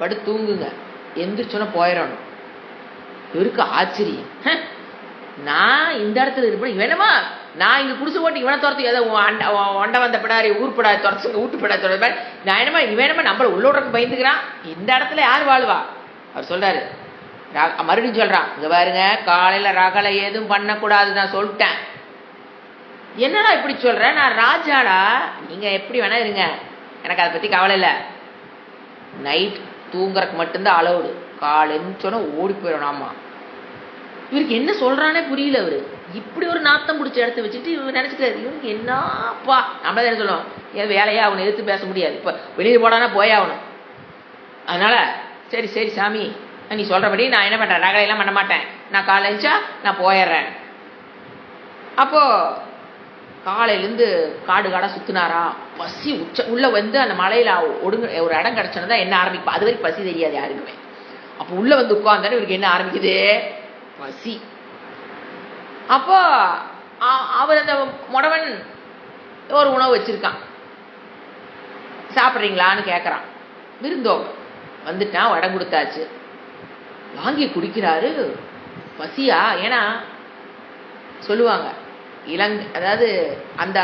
படுத்து தூங்குங்க, எந்திரிச்சோன்னா போயிடணும். இவருக்கு ஆச்சரியம், நான் இந்த இடத்துல இருப்பேன், இவனமா நான் இங்க குடிசை போட்டு இவனை துரத்து, ஏதோ ஒண்ட வந்த பிடாரி ஊர் பிடாரி துரத்துங்க, வீட்டு பிடாரி துரத்து, நான் என்னமா இவனமா நம்மள உள்ளோடக்கு பயந்துக்கிறான், இந்த இடத்துல யார் வாழ்வா? அவர் சொல்றாரு, மறுபடியும் சொல்றான், இங்க பாருங்க, காலையில ரகலை எதுவும் பண்ணக்கூடாது நான் சொல்லிட்டேன். என்னடா இப்படி சொல்ற? நான் ராஜாடா, நீங்க எப்படி வேணா இருங்க, எனக்கு அதை பத்தி கவலை இல்லை. நைட் தூங்குறதுக்கு மட்டும்தான் அலவுடு, காலைன்னு சொன்னா ஓடி போயிடணும். ஆமா, இவருக்கு என்ன சொல்றானே புரியல. அவரு இப்படி ஒரு நாத்தம் பிடிச்ச இடத்த வச்சுட்டு இவங்க நினைச்சிட்டாரு, இவனுக்கு என்னப்பா, நம்மள என்ன சொல்லுவோம், ஏன் வேலையா அவனை எதிர்த்து பேச முடியாது, இப்ப வெளியில் போடானா போயாகணும். அதனால சரி சரி சாமி, நீ சொல்றபடி நான் என்ன பண்றேன், ரகலையெல்லாம் பண்ண மாட்டேன், நான் காலைச்சா நான் போயிடுறேன். அப்போ காலையிலேருந்து காடு காடா சுத்தினாரா, பசி உள்ள வந்து அந்த மலையில ஒடுங்க ஒரு இடம் கிடைச்சோன்னா என்ன ஆரம்பிப்பா, அது வரைக்கும் பசி தெரியாது யாருக்குமே. அப்போ உள்ள வந்து உட்கார்ந்தானே இவருக்கு என்ன ஆரம்பிக்குது, பசி. அப்போ அவர் அந்த முடவன் ஒரு உணவு வச்சிருக்கான், சாப்பிட்றீங்களான்னு கேட்குறான். விருந்தோங்க வந்துட்டான், வடம் கொடுத்தாச்சு, வாங்கி குடிக்கிறாரு. பசியா? ஏன்னா சொல்லுவாங்க அதாவது அந்த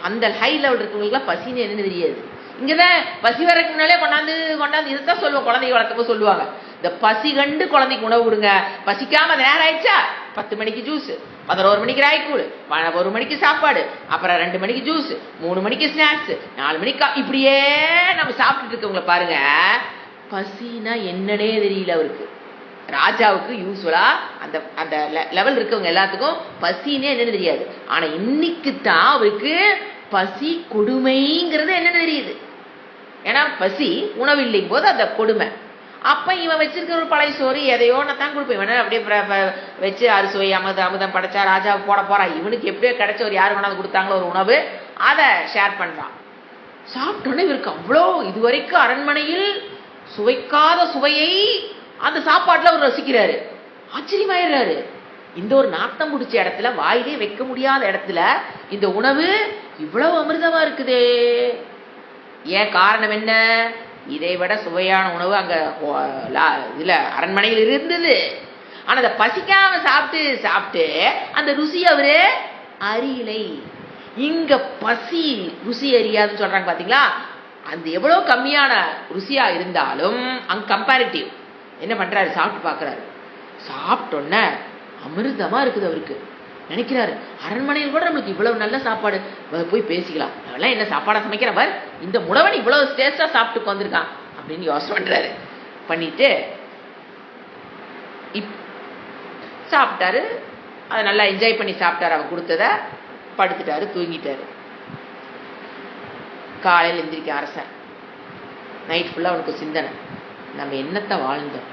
அந்த ஹை லெவல் இருக்கவங்களுக்குலாம் பசின்னு என்னன்னு தெரியாது. இங்கதான் பசி வரக்கு முன்னாலே கொண்டாந்து இதுதான் சொல்லுவோம். குழந்தைங்க வளர்த்தப்போ சொல்லுவாங்க, இந்த பசி கண்டு குழந்தைக்கு உணவு கொடுங்க. பசிக்காம நேரம் ஆயிடுச்சா 10 மணிக்கு ஜூஸ், 11 மணிக்கு ராய்க்கூழ், 1 மணிக்கு சாப்பாடு, அப்புறம் 2 மணிக்கு ஜூஸ், 3 மணிக்கு ஸ்நாக்ஸ், 4 மணிக்கு இப்படியே நம்ம சாப்பிட்டுட்டு இருக்கவங்கள பாருங்க. பசினா என்னன்னே தெரியல அவருக்கு. ராஜாவுக்கு யூஸ்வலா அந்த அந்த லெவல் இருக்கவங்க எல்லாத்துக்கும் பசின்னே என்னன்னு தெரியாது. ஆனா இன்னைக்கு தான் அவருக்கு பசி கொடுமைங்கிறது என்னன்னு தெரியுது. ஏன்னா பசி உணவு இல்லைங்கும் போது அந்த கொடுமை. அப்ப இவன் வச்சிருக்கிற ஒரு பழைய சோறு எதையோ நான் தான் கொடுப்பேன். இவன அப்படியே வச்சு அரிசுவை அமுதம் படைச்சா ராஜாவை போட போறான். இவனுக்கு எப்படியோ கிடைச்ச ஒரு யாரு கொண்டாந்து கொடுத்தாங்களோ ஒரு உணவு, அதை ஷேர் பண்றான். சாப்பிட்டோன்னே இவருக்கு அவ்வளோ இதுவரைக்கும் அரண்மனையில் சுவைக்காத சுவையை அந்த சாப்பாட்டுல அவர் ரசிக்கிறாரு. ஆச்சரியமாயிடுறாரு. இந்த ஒரு நாட்டம் முடிச்ச இடத்துல, வாயிலே வைக்க முடியாத இடத்துல இந்த உணவு இவ்வளவு அமிர்தமா இருக்குதே. ஏன் காரணம் என்ன? இதை விட சுவையான உணவு அங்க இதுல அரண்மனையில் இருந்தது. ஆனா அதை பசிக்காம சாப்பிட்டு சாப்பிட்டு அந்த ருசி அவரு அறியலை. இங்க பசி ருசி அறியாதுன்னு சொல்றாங்க பாத்தீங்களா. அந்த எவ்வளவு கம்மியான ருசியா இருந்தாலும் அங்க கம்பேரிட்டிவ் என்ன பண்றாரு, சாப்பிட்டு பாக்குறாரு. சாப்பிட்டோன்ன அமிர்தமா இருக்குது அவருக்கு. நினைக்கிறாரு, அரண்மனையில் கூட நம்மளுக்கு இவ்வளவு நல்ல சாப்பாடு, போய் பேசிக்கலாம், அதெல்லாம் என்ன சாப்பாடா சமைக்கிறவர், இந்த முடவன் இவ்வளவு டேஸ்டா சாப்பிட்டு வந்திருக்கான் அப்படின்னு யோசனை பண்றாரு. பண்ணிட்டு சாப்பிட்டாரு. அதை நல்லா என்ஜாய் பண்ணி சாப்பிட்டாரு. அவன் கொடுத்தத படுத்துட்டாரு, தூங்கிட்டாரு. காலையில் எந்திரிக்க அரசன். நைட் ஃபுல்லா அவனுக்கு சிந்தனை, நம்ம என்னத்தை வாழ்ந்தோம்,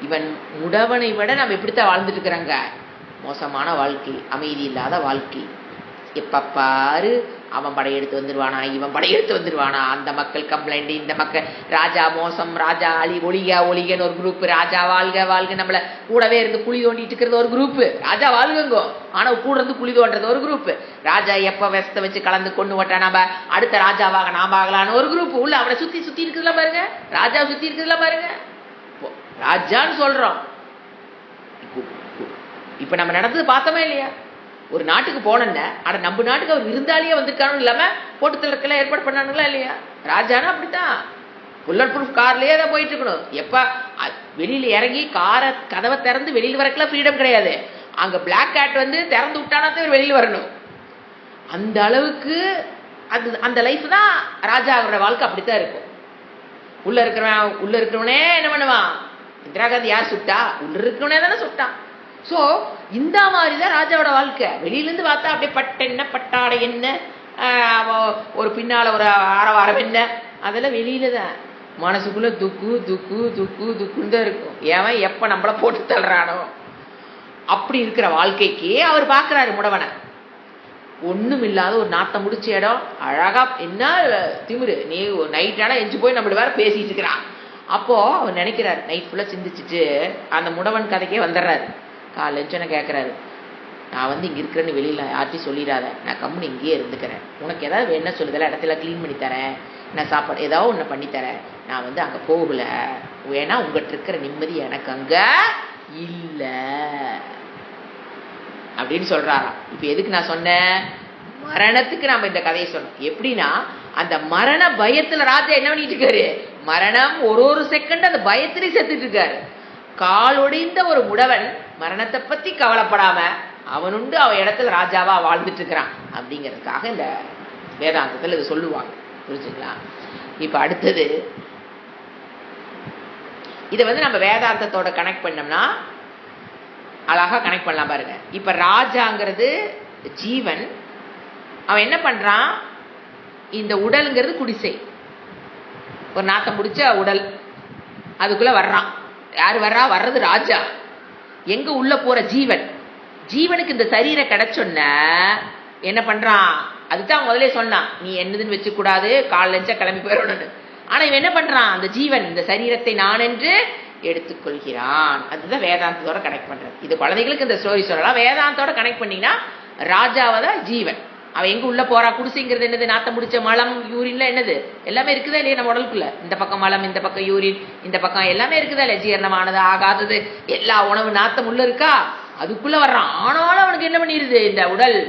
இவன் முடவனை விட நம்ம எப்படித்தான் வாழ்ந்துட்டு இருக்கிறாங்க. மோசமான வாழ்க்கை, அமைதி இல்லாத வாழ்க்கை. எப்ப பாரு அவன் படையெடுத்து வந்துருவானா, இவன் படையெடுத்து வந்துருவானா, அந்த மக்கள் கம்ப்ளைண்ட், இந்த மக்கள் ராஜா மோசம், ராஜா அழி, ஒளிகன்னு ஒரு குரூப், ராஜா வாழ்க வாழ்க நம்மள கூடவே இருந்து குழி தோண்டிட்டு இருக்கிறது ஒரு குரூப், ராஜா வாழ்கங்கோ ஆனா கூட இருந்து குழி தோன்றது ஒரு குரூப், ராஜா எப்ப விஷத்தை வச்சு கலந்து கொண்டு ஓட்டா நம்ம அடுத்த ராஜாவாக நாம ஆகலான்னு ஒரு குரூப், உள்ள அவனை சுத்தி இருக்குதுல பாருங்க, ராஜா சுத்தி இருக்குதுல பாருங்க. ராஜான்னு சொல்றோம். இப்ப நம்ம நடந்தது பார்த்தோமே இல்லையா? ஒரு நாட்டுக்கு போனேன்ன, ஆனா நம்ம நாட்டுக்கு அவர் விருந்தாளியே வந்திருக்கானு இல்லாம போட்டு தளர்க்கெல்லாம் ஏற்பாடு பண்ணானுங்களா இல்லையா? ராஜானா அப்படித்தான், புல்லட் ப்ரூஃப் கார்லயே தான் போயிட்டு இருக்கணும். எப்ப வெளியில இறங்கி கதவை திறந்து வெளியில வரக்கெல்லாம் ஃப்ரீடம் கிடையாது. அங்க பிளாக் கேட் வந்து திறந்து விட்டானா தான் வெளியில வரணும். அந்த அளவுக்கு அந்த லைஃப் தான் ராஜா அவரோட வாழ்க்கை. அப்படித்தான் இருக்கும். உள்ள இருக்கிறவனே என்ன பண்ணுவான்? இந்திரா காந்தி யார் சுட்டா? உள்ள இருக்கிறவனே தானே சுட்டான். சோ இந்த மாதிரிதான் ராஜாவோட வாழ்க்கை. வெளியில இருந்து பார்த்தா அப்படியே பட்டென்ன பட்டாடை என்ன, ஒரு பின்னால ஒரு ஆரவாரம் என்ன, அதெல்லாம் வெளியில தான். மனசுக்குள்ள துக்குன்னு தான் இருக்கும். ஏன் எப்ப நம்மள போட்டு தள்ளுறானோ அப்படி இருக்கிற வாழ்க்கைக்கு அவர் பாக்குறாரு முடவனை. ஒண்ணும் இல்லாத ஒரு நாத்தம் முடிச்ச இடம், அழகா என்ன திமிரு, நீ நைட் ஆனா எஞ்சி போய் நம்மள வேற பேசிட்டு இருக்கிறான். அப்போ அவர் நினைக்கிறாரு, நைட் ஃபுல்லா சிந்திச்சுட்டு அந்த முடவன் கதைக்கே வந்துடுறாரு. காலைல கேட்கிறாரு, நான் வந்து இங்க இருக்கிறேன்னு வெளியில யார்ட்டையும் சொல்லிடாத, நான் கம்முன்னு இங்கேயே இருந்துக்கிறேன், உனக்கு ஏதாவது வேணா சொல்லுதல இடத்துல கிளீன் பண்ணி தரேன், நான் சாப்பாடு ஏதாவது ஒண்ணு பண்ணி தரேன், நான் வந்து அங்க போகல, வேணா உங்ககிட்ட இருக்கிற நிம்மதி எனக்கு அங்க இல்ல அப்படின்னு சொல்றாராம். இப்ப எதுக்கு நான் சொன்னேன்? மரணத்துக்கு நாம இந்த கதையை சொன்னோம். எப்படின்னா அந்த மரண பயத்துல ராஜா என்ன பண்ணிட்டு இருக்காரு, மரணம் ஒரு செகண்ட் அந்த பயத்திலே செத்துட்டு இருக்காரு. காலொடிந்த ஒரு முடவன் மரணத்தை பத்தி கவலைப்படாம அவனுண்டு அவன் இடத்துல ராஜாவா வாழ்ந்துட்டு இருக்கிறான் அப்படிங்கிறதுக்காக இந்த வேதாந்தத்துல இதை சொல்லுவாங்க. புரிஞ்சுங்களா? இப்ப அடுத்தது இதை வந்து நம்ம வேதாந்தத்தோட கனெக்ட் பண்ணோம்னா அழகா கனெக்ட் பண்ணலாம் பாருங்க. இப்ப ராஜாங்கிறது ஜீவன், அவன் என்ன பண்றான், இந்த உடல்ங்கிறது குடிசை, ஒரு நாத்தம் பிடிச்ச உடல், அதுக்குள்ள வர்றான். யாரு வர்றது ராஜா. எங்க உள்ள போற ஜீவன், ஜீவனுக்கு இந்த சரீரம் கிடைச்சொன்ன என்ன பண்றான், அதுதான் முதலே சொன்னான், நீ என்னதுன்னு வச்சு கூடாது, கால் லஞ்சா கிளம்பி போயிடணும்னு. ஆனா இவன் என்ன பண்றான், அந்த ஜீவன் இந்த சரீரத்தை நான் என்று எடுத்துக்கொள்கிறான். அதுதான் வேதாந்தத்தோட கனெக்ட் பண்றது. இது குழந்தைகளுக்கு இந்த ஸ்டோரி சொல்லலாம், வேதாந்தத்தோட கனெக்ட் பண்ணீங்கன்னா ராஜாவதான் ஜீவன். அவன் எங்க உள்ள போறா? குடிசைங்கிறது என்னது? நாத்தம் முடிச்ச மலம், யூரின்ல என்னது எல்லாமே இருக்குதா இல்லையா நம்ம உடலுக்குள்ள? இந்த பக்கம் மலம், இந்த பக்கம் யூரின், இந்த பக்கம் எல்லாமே இருக்குதா இல்லையா? ஜீரணமானது ஆகாதது எல்லா உணவு நாத்தம் உள்ள இருக்கா? அதுக்குள்ள வர்றான். ஆனாலும் அவனுக்கு என்ன பண்ணிருது? இந்த உடல்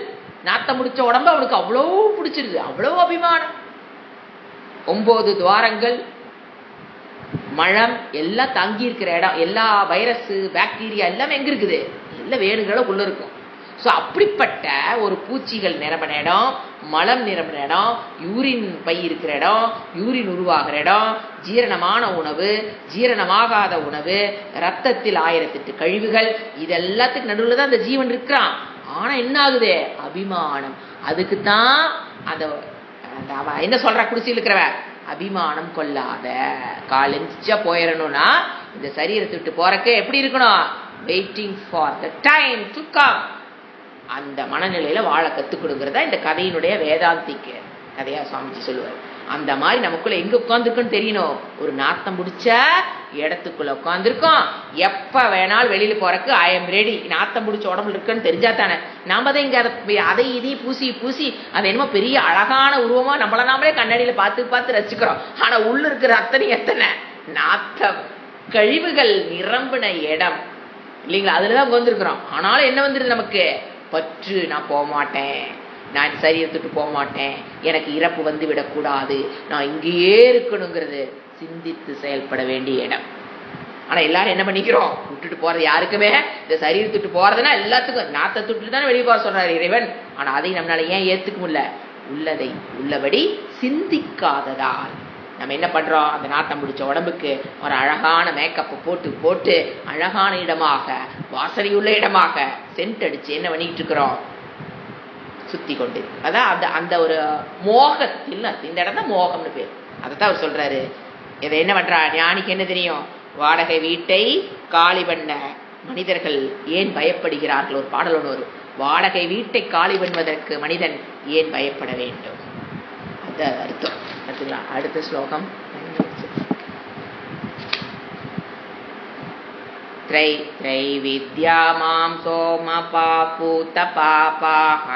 நாத்தம் முடிச்ச உடம்பு அவனுக்கு அவ்வளோ பிடிச்சிருது, அவ்வளோ அபிமானம். 9 துவாரங்கள், மழம் எல்லாம் தங்கி இருக்கிற இடம், எல்லா வைரஸ் பாக்டீரியா எல்லாமே எங்க இருக்குது? எல்லாம் வேணுங்கள உள்ள இருக்கும். ஸோ அப்படிப்பட்ட ஒரு பூச்சிகள் நிரம்பின இடம், மலம் நிரம்பின இடம், யூரின் பை இருக்கிற இடம், யூரின் உருவாகிற இடம், ஜீரணமான உணவு, ஜீரணமாகாத உணவு, ரத்தத்தில் 1008 கழிவுகள், இதெல்லாத்துக்கு நடுவில் தான் அந்த ஜீவன் இருக்கிறான். ஆனா என்ன ஆகுது? அபிமானம். அதுக்கு தான் அந்த என்ன சொல்ற குடிசையில் இருக்கிறவ, அபிமானம் கொள்ளாத. கால் எந்திரிச்சா போயிடணும்னா இந்த சரீரத்தை விட்டு போறக்கு எப்படி இருக்கணும்? Waiting for the time to come. அந்த மனநிலையில வாழ கத்துக்கணுங்கிறதா இந்த கதையினுடைய வேதாந்திக்க கதையா சுவாமிஜி சொல்லுவார். அந்த மாதிரி நமக்குள்ள எங்க உட்காந்துருக்குன்னு தெரியணும். ஒரு நாத்தம் முடிச்ச இடத்துக்குள்ள உட்காந்துருக்கோம். எப்ப வேணாலும் வெளியில போறக்கு ஐ எம் ரெடி. நாத்தம் முடிச்ச உடம்புல இருக்குன்னு தெரிஞ்சா தானே நாம தான் இங்க அதை இதையும் பூசி பூசி அது என்னமோ பெரிய அழகான உருவமா நம்மள நாமளே கண்ணாடியில பார்த்து பார்த்து ரசிக்கிறோம். ஆனா உள்ள இருக்கிற அத்தனை எத்தனை நாத்தம் கழிவுகள் நிரம்பின இடம் இல்லைங்களா? அதுலதான் வந்திருக்கிறோம். ஆனாலும் என்ன வந்துருது நமக்கு? பற்று. நான் போக மாட்டேன், நான் சரீரத்துட்டு போக மாட்டேன், எனக்கு இறப்பு வந்து விடக்கூடாது, நான் இங்கேயே இருக்கணுங்கிறது சிந்தித்து செயல்பட வேண்டிய இடம். ஆனா எல்லாரும் என்ன பண்ணிக்கிறோம்? விட்டுட்டு போறது யாருக்குமே இந்த சரீரத்துட்டு போறதுன்னா எல்லாத்துக்கும் நாத்தை துட்டு தானே வெளியே போக சொல்றாரு இறைவன். ஆனா அதை நம்மளால ஏன் ஏத்துக்க முடியல? உள்ளதை உள்ளபடி சிந்திக்காததால் நம்ம என்ன பண்றோம்? அந்த நாட்டம் பிடிச்ச உடம்புக்கு ஒரு அழகான மேக்கப்பை போட்டு போட்டு அழகான இடமாக, வாசனையுள்ள இடமாக சென்ட் அடிச்சு என்ன பண்ணிட்டு இருக்கிறோம்? சுத்தி கொண்டு. அதான் அந்த அந்த ஒரு மோகத்தில் இந்த இடம் தான் மோகம்னு பேர். அதைத்தான் அவர் சொல்றாரு. இதை என்ன பண்றா? ஞானிக்கு என்ன தெரியும்? வாடகை வீட்டை காலி பண்ண மனிதர்கள் ஏன் பயப்படுகிறார்கள்? ஒரு பாடல் ஒன்று வரும். வாடகை வீட்டை காலி பண்ணுவதற்கு மனிதன் ஏன் பயப்பட வேண்டும்? அந்த அர்த்தம். அடுத்த ஸ்லோகம். த்ரைவித்யா மாம் சோமபாபூத பாபாஹ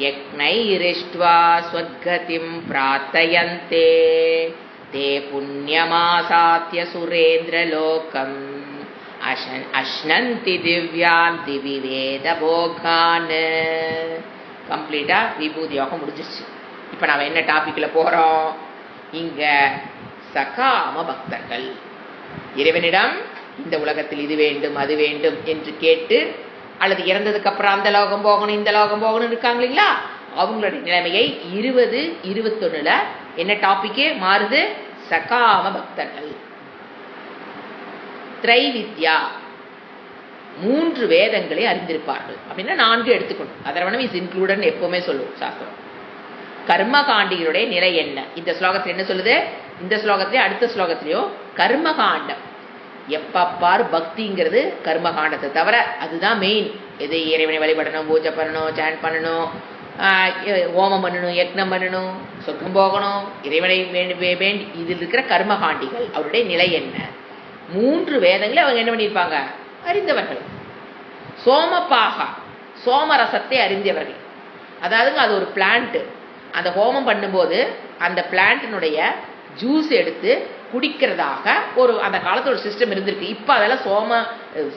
யக்ஞைரிஷ்ட்வா ஸ்வத்கதிம் பிரார்த்தயந்தே தே புண்ணியமாசாத்ய சுரேந்திரலோகம் அஷ்னந்தி திவ்யாந்தி விவேத போகான். கம்ப்ளீட்டா விபூதி யோகம் முடிஞ்சிருச்சு. இப்ப நாம என்ன டாபிக்ல போறோம்? இங்க சகாம பக்தர்கள் இறைவனிடம் இந்த உலகத்தில் இது வேண்டும் அது வேண்டும் என்று கேட்டு, அல்லது இறந்ததுக்கு அப்புறம் அந்த லோகம் போகணும் இந்த லோகம் போகணும் இருக்காங்க இல்லைங்களா? அவங்களுடைய நிலைமையை 20-21 என்ன டாபிக்கே மாறுது? சகாம பக்தர்கள். திரைவித்யா 3 வேதங்களை அறிந்திருப்பார்கள் அப்படின்னா 4 எடுத்துக்கணும். அதர்வணம் இஸ் இன்க்ளூடட் எப்பவுமே சொல்லுவோம் சாஸ்திரம். கர்மகாண்டிகளுடைய நிலை என்ன? இந்த ஸ்லோகத்தில் என்ன சொல்லுது? இந்த ஸ்லோகத்திலேயே அடுத்த ஸ்லோகத்திலேயோ கர்மகாண்டம். எப்பப்பாரு பக்திங்கிறது கர்மகாண்டத்தை தவிர அதுதான் மெயின். எது? இறைவனை வழிபடணும், பூஜை பண்ணணும், சாண்ட் பண்ணணும், ஹோமம் பண்ணணும், யக்னம் பண்ணணும், சொர்க்கம் போகணும், இறைவனை வேண்டி இதில் இருக்கிற கர்மகாண்டிகள் அவருடைய நிலை என்ன? 3 வேதங்களை அவங்க என்ன பண்ணியிருப்பாங்க? அறிந்தவர்கள். சோமபாகா சோமரசத்தை அறிந்தவர்கள். அதாவதுங்க அது ஒரு பிளான்ட். அந்த ஹோமம் பண்ணும்போது அந்த பிளான்டினுடைய ஜூஸ் எடுத்து குடிக்கிறதாக ஒரு அந்த காலத்துல ஒரு சிஸ்டம் இருந்திருக்கு. இப்ப அதெல்லாம்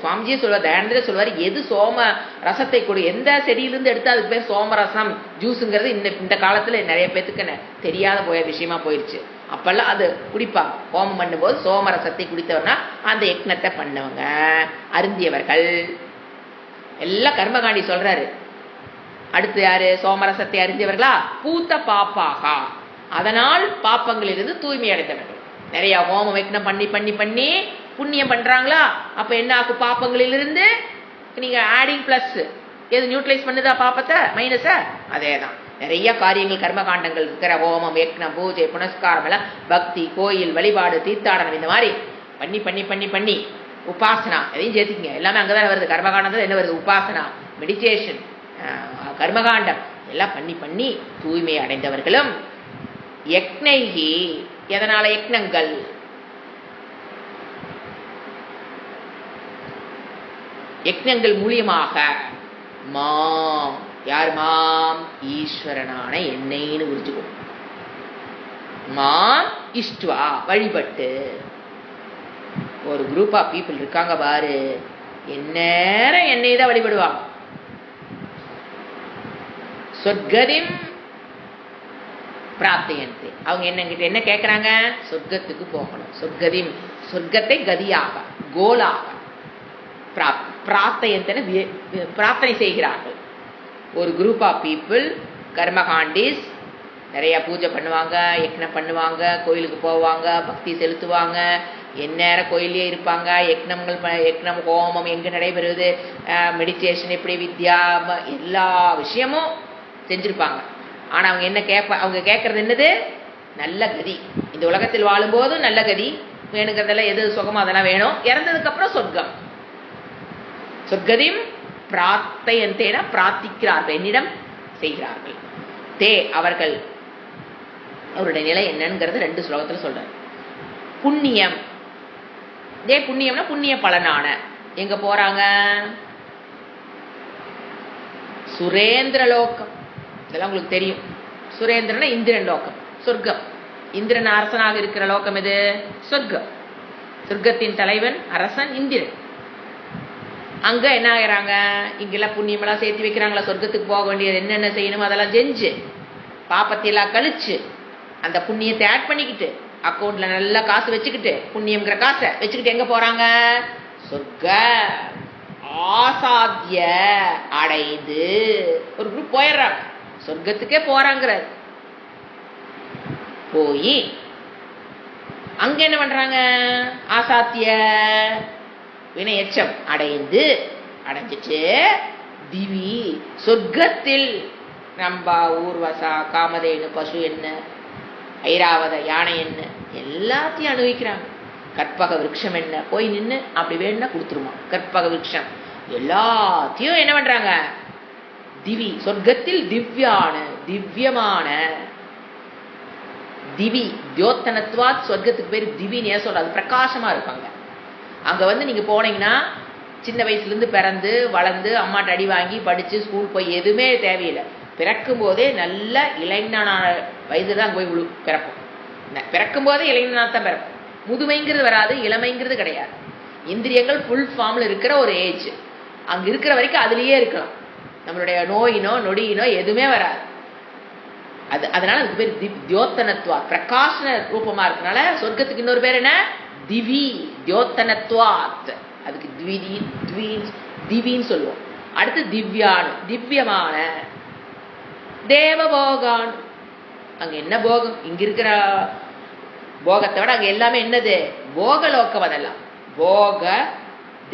சுவாமிஜியே சொல்லுவார், தயானந்தரே சொல்லுவார், எது சோம ரசத்தை கொடு, எந்த செடியிலிருந்து எடுத்து அதுக்கு பேர் சோமரசம் ஜூஸுங்கிறது இந்த காலத்துல நிறைய பேத்துக்கு தெரியாத விஷயமா போயிடுச்சு. அப்பெல்லாம் அது குடிப்பாங்க. ஹோமம் பண்ணும்போது சோமரசத்தை குடித்தவர்னா அந்த யக்னத்தை பண்ணவங்க, அருந்தியவர்கள் எல்லாம் கர்மகாண்டி சொல்றாரு. அடுத்து யாரு? சோமரசத்தை அறிந்தவர்களா? பூத்த பாப்பாகா அதனால் பாப்பங்களிலிருந்து தூய்மை அடைந்தவர்கள். நிறைய ஹோமம் யக்னம் பண்ணி பண்ணி பண்ணி புண்ணியம் பண்றாங்களா? அப்ப என்ன ஆகும்? பாப்பங்களிலிருந்து நீங்க ஆடிங் பிளஸ் எது நியூட்ரலைஸ் பண்ணுதா? பாப்பத்தை மைனஸ? அதேதான். நிறைய காரியங்கள் கர்மகாண்டங்கள் இருக்கிற ஹோமம் யக்னம் பூஜை புனஸ்காரம் எல்லாம் பக்தி கோயில் வழிபாடு தீர்த்தாடனம் இந்த மாதிரி பண்ணி பண்ணி பண்ணி பண்ணி உபாசனா எதையும் சேர்த்துக்கங்க. எல்லாமே அங்கதான் வருது. கர்மகாண்டங்கள் என்ன வருது? உபாசனா, மெடிடேஷன், கர்மகாண்டம் எல்லாம் பண்ணி பண்ணி தூய்மை அடைந்தவர்களும் யக்னைகி. எதனால யக்னங்கள்? யக்னங்கள் மூலியமாக யார்? மாம் ஈஸ்வரனான என்னைன்னு குறிச்சுக்கோ. மாம் இஷ்டுவா வழிபட்டு. ஒரு குரூப் ஆஃப் பீப்புள் இருக்காங்க பாரு, எந்நேரம் என்னை தான் வழிபடுவாங்க. சொர்க்கதிம் பிரார்த்தையன்தே. அவங்க என்னங்கிட்ட என்ன கேட்கறாங்க? சொர்க்கத்துக்கு போகணும். சொர்க்கதிம், சொர்க்கத்தை கதியாக, கோலாக. பிரார்த்தையன்தேன பிரார்த்தனை செய்கிறார்கள். ஒரு குரூப் ஆஃப் பீப்புள் கர்மகாண்டிஸ், நிறைய பூஜை பண்ணுவாங்க, யக்னம் பண்ணுவாங்க, கோயிலுக்கு போவாங்க, பக்தி செலுத்துவாங்க, எந்நேரம் கோயிலே இருப்பாங்க. யக்னம் ஹோமம் எங்கே நடைபெறுவது, மெடிடேஷன் எப்படி, வித்யா, எல்லா விஷயமும் செஞ்சுருப்பாங்க. ஆனால் அவங்க என்ன அவங்க கேட்கறது என்னது? நல்ல கதி. இந்த உலகத்தில் வாழும்போது நல்ல கதி வேணுங்கிறதெல்லாம், எது சுகமோ அதெல்லாம் வேணும். இறந்ததுக்கப்புறம் சொர்க்கம். சொர்க்கதிம் பிரார்த்தையந்தேன பிரார்த்திக்கிறார்கள், என்னிடம் செய்கிறார்கள். தே அவர்கள், அவருடைய நிலை என்னங்கிறது 2 ஸ்லோகத்தில் சொல்றார். புண்ணியம், தே புண்ணியம்னா புண்ணிய பலனான. எங்க போறாங்க? சுரேந்திர லோகம். இதெல்லாம் உங்களுக்கு தெரியும். சுரேந்திரனா இந்திரன் லோகம், சொர்க்கம். இந்திரன் அரசனாக இருக்கிற லோகம் எது? சொர்க்கம். சொர்க்கத்தின் தலைவன் அரசன் இந்திரன். அங்க என்ன ஆகிறாங்க? இங்கெல்லாம் புண்ணியமெல்லாம் சேர்த்து வைக்கிறாங்களா? சொர்க்கத்துக்கு போக வேண்டியது என்னென்ன செய்யணுமோ அதெல்லாம் செஞ்சு, பாப்பத்தையெல்லாம் கழிச்சு, அந்த புண்ணியத்தை ஆட் பண்ணிக்கிட்டு, அக்கௌண்ட்ல நல்லா காசு வச்சுக்கிட்டு, புண்ணியம்ங்கிற காசை வச்சுக்கிட்டு எங்க போறாங்க? சொர்க்க ஆசாத்திய அடைந்து ஒரு குரூப் போயிடுறாங்க, சொர்க்கத்துக்கே போறாங்கிறார். போய் அங்க என்ன பண்றாங்க? ஆசாத்திய வினையச்சம் அடைஞ்சிட்டு திவி சொர்க்கத்தில் நம்பா ஊர்வசா காமதேனு பசு என்ன ஐராவத யானை என்ன எல்லாத்தையும் அனுபவிக்கிறாங்க. கற்பக விருட்சம் என்ன போய் நின்று அப்படி வேணும்னா கொடுத்துருமா. கற்பக விருட்சம் எல்லாத்தையும் என்ன பண்றாங்க? திவி சொர்க்கத்தில் திவ்யமான திவி தியோத்தனத்வாத். சொர்க்கத்துக்கு பேர் திவின்னு ஏன் சொல்றாங்க? அது பிரகாசமா இருப்பாங்க. அங்க வந்து நீங்க போனீங்கன்னா சின்ன வயசுல இருந்து பிறந்து வளர்ந்து அம்மாட்ட அடி வாங்கி படிச்சு ஸ்கூல் போய் எதுவுமே தேவையில்லை. பிறக்கும் போதே நல்ல இளைஞனான வயது தான் போய் பிறப்போம். பிறக்கும் போதே இளைஞனாக தான் பிறப்போம். முதுமைங்கிறது வராது, இளமைங்கிறது கிடையாது. இந்திரியங்கள் ஃபுல் ஃபார்ம்ல இருக்கிற ஒரு ஏஜ். அங்க இருக்கிற வரைக்கும் அதுலயே இருக்கலாம். நம்மளுடைய நோயினோ நொடியினோ எதுவுமே வராது. அதனால அதுக்கு பேர் தியோத்தனத்வா, பிரகாசன ரூபமா இருக்கனால சொர்க்கத்துக்கு இன்னொரு பேர் என்ன? திவி தியோத்தனத்வாத். அதுக்கு திவின்னு சொல்லுவோம். அடுத்து திவ்யான் திவ்யமான. தேவபோகான், அங்க என்ன போகம்? இங்க இருக்கிற போகத்தை விட அங்க எல்லாமே என்னது? போகலோக்கம். அதெல்லாம் போக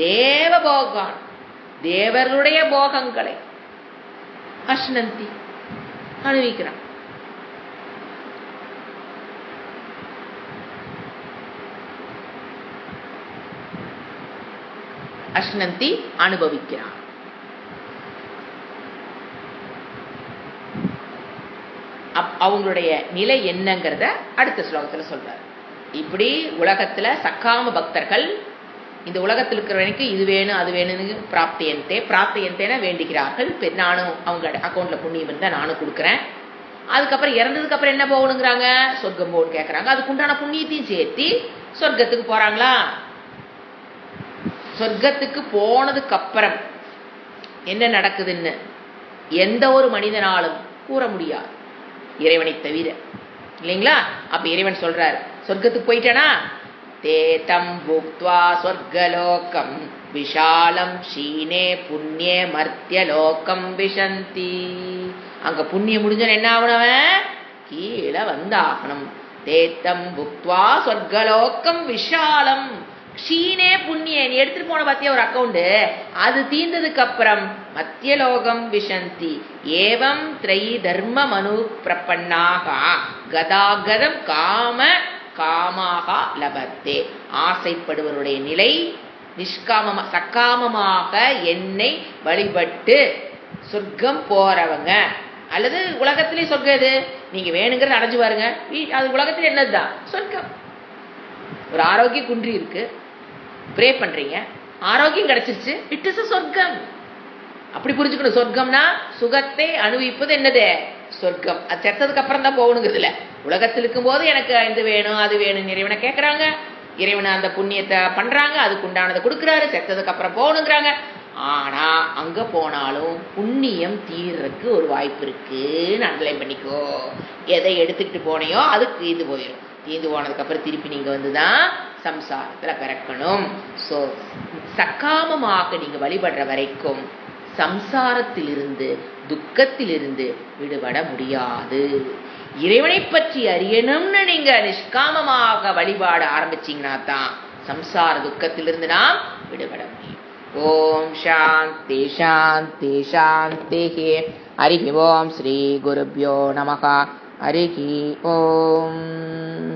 தேவபோகான், தேவர்களுடைய போகங்களை அஷ்னந்தி அனுபவிக்கிறான். அஷ்னந்தி அனுபவிக்கிறான். அவங்களுடைய நிலை என்னங்கிறத அடுத்த ஸ்லோகத்துல சொல்றார். இப்படி உலகத்துல சக்காம பக்தர்கள் இந்த உலகத்தில் இருக்கிறவனுக்கு இது வேணும் அது வேணும்னு பிராப்தியந்தேன வேண்டுகிறார்கள். நானும் அவங்க அக்கௌண்ட்ல புண்ணியம் இருந்தா நானும் கொடுக்குறேன். அதுக்கப்புறம் இறந்ததுக்கு அப்புறம் என்ன போகணுங்கிறாங்க? சொர்க்கம் போகணும்னு கேட்கறாங்க. அதுக்கு உண்டான புண்ணியத்தையும் சேர்த்து சொர்க்கத்துக்கு போறாங்களா? சொர்க்கத்துக்கு போனதுக்கு அப்புறம் என்ன நடக்குதுன்னு எந்த ஒரு மனிதனாலும் கூற முடியாது, இறைவனை தவிர. இல்லைங்களா? அப்ப இறைவன் சொல்றார், சொர்க்கத்துக்கு போயிட்டேனா தேதம் புக்த்வா சொர்க்கலோகம் விஷாலம் ஷீனே புண்ணியே மர்த்தியலோகம் விஷந்தி. அங்க புண்ணியம் முடிஞ்சவன் என்ன ஆகணும்? கீழே வந்தாகணும். தேத்தம் புக்த்வா சொர்க்கலோகம் விஷாலம் க்ஷீனே புண்ணிய. நீ எடுத்துட்டு போன பாத்தியா ஒரு அக்கௌண்ட், அது தீர்ந்ததுக்கு அப்புறம் மத்தியலோகம் விஷந்தி. ஏவம் திரை தர்ம மனு பிரபன்னாக கதாகதம் காமாக லபத்தே. ஆசைப்படுவருடைய நிலை சக்காமமாக என்னை வழிபட்டு சொர்க்கம் போறவங்க. அல்லது உலகத்திலே சொர்க்கம் எது? நீங்க வேணுங்கிறது அடைஞ்சு பாருங்க. அது உலகத்துல என்னதுதான்? சொர்க்கம். ஒரு ஆரோக்கிய குன்றி இருக்கு, ப்ரே பண்றீங்க, ஆரோக்கியம் கிடைச்சிருச்சு, இட் இஸ் சொர்க்கம். அப்படி புரிஞ்சுக்கணும். சொர்க்கம்னா சுகத்தை அனுபவிப்பது என்னது? சொர்க்கம். அது செத்ததுக்கு அப்புறம் தான் போகணுங்கிறதுல. உலகத்தில் இருக்கும் போது எனக்கு இது வேணும் அது வேணும் இறைவனை கேட்கறாங்க, இறைவனை அந்த புண்ணியத்தை பண்றாங்க, அதுக்கு உண்டானதை கொடுக்குறாரு, செத்ததுக்கு அப்புறம் போகணுங்கிறாங்க. ஆனா அங்க போனாலும் புண்ணியம் தீர்றதுக்கு ஒரு வாய்ப்பு இருக்குன்னு அண்டர்லைன் பண்ணிக்கோ. எதை எடுத்துக்கிட்டு போனையோ அதுக்கு இது போயிடும். தீர்ந்து போனதுக்கு அப்புறம் திருப்பி நீங்க வந்துதான் சம்சாரத்துல பிறக்கணும். சோ சக்காமமாக நீங்க வழிபடுற வரைக்கும் சம்சாரத்திலிருந்து துக்கத்திலிருந்து விடுபட முடியாது. இறைவனை பற்றி அறியணும்னு நீங்க நிஷ்காமமாக வழிபாட ஆரம்பிச்சீங்கன்னா தான் சம்சார துக்கத்திலிருந்து நாம் விடுபட முடியும். ஓம் சாந்தி சாந்தி சாந்தி. ஹரி ஓம். ஸ்ரீ குருப்யோ நமஹ. ஹரி ஓம்.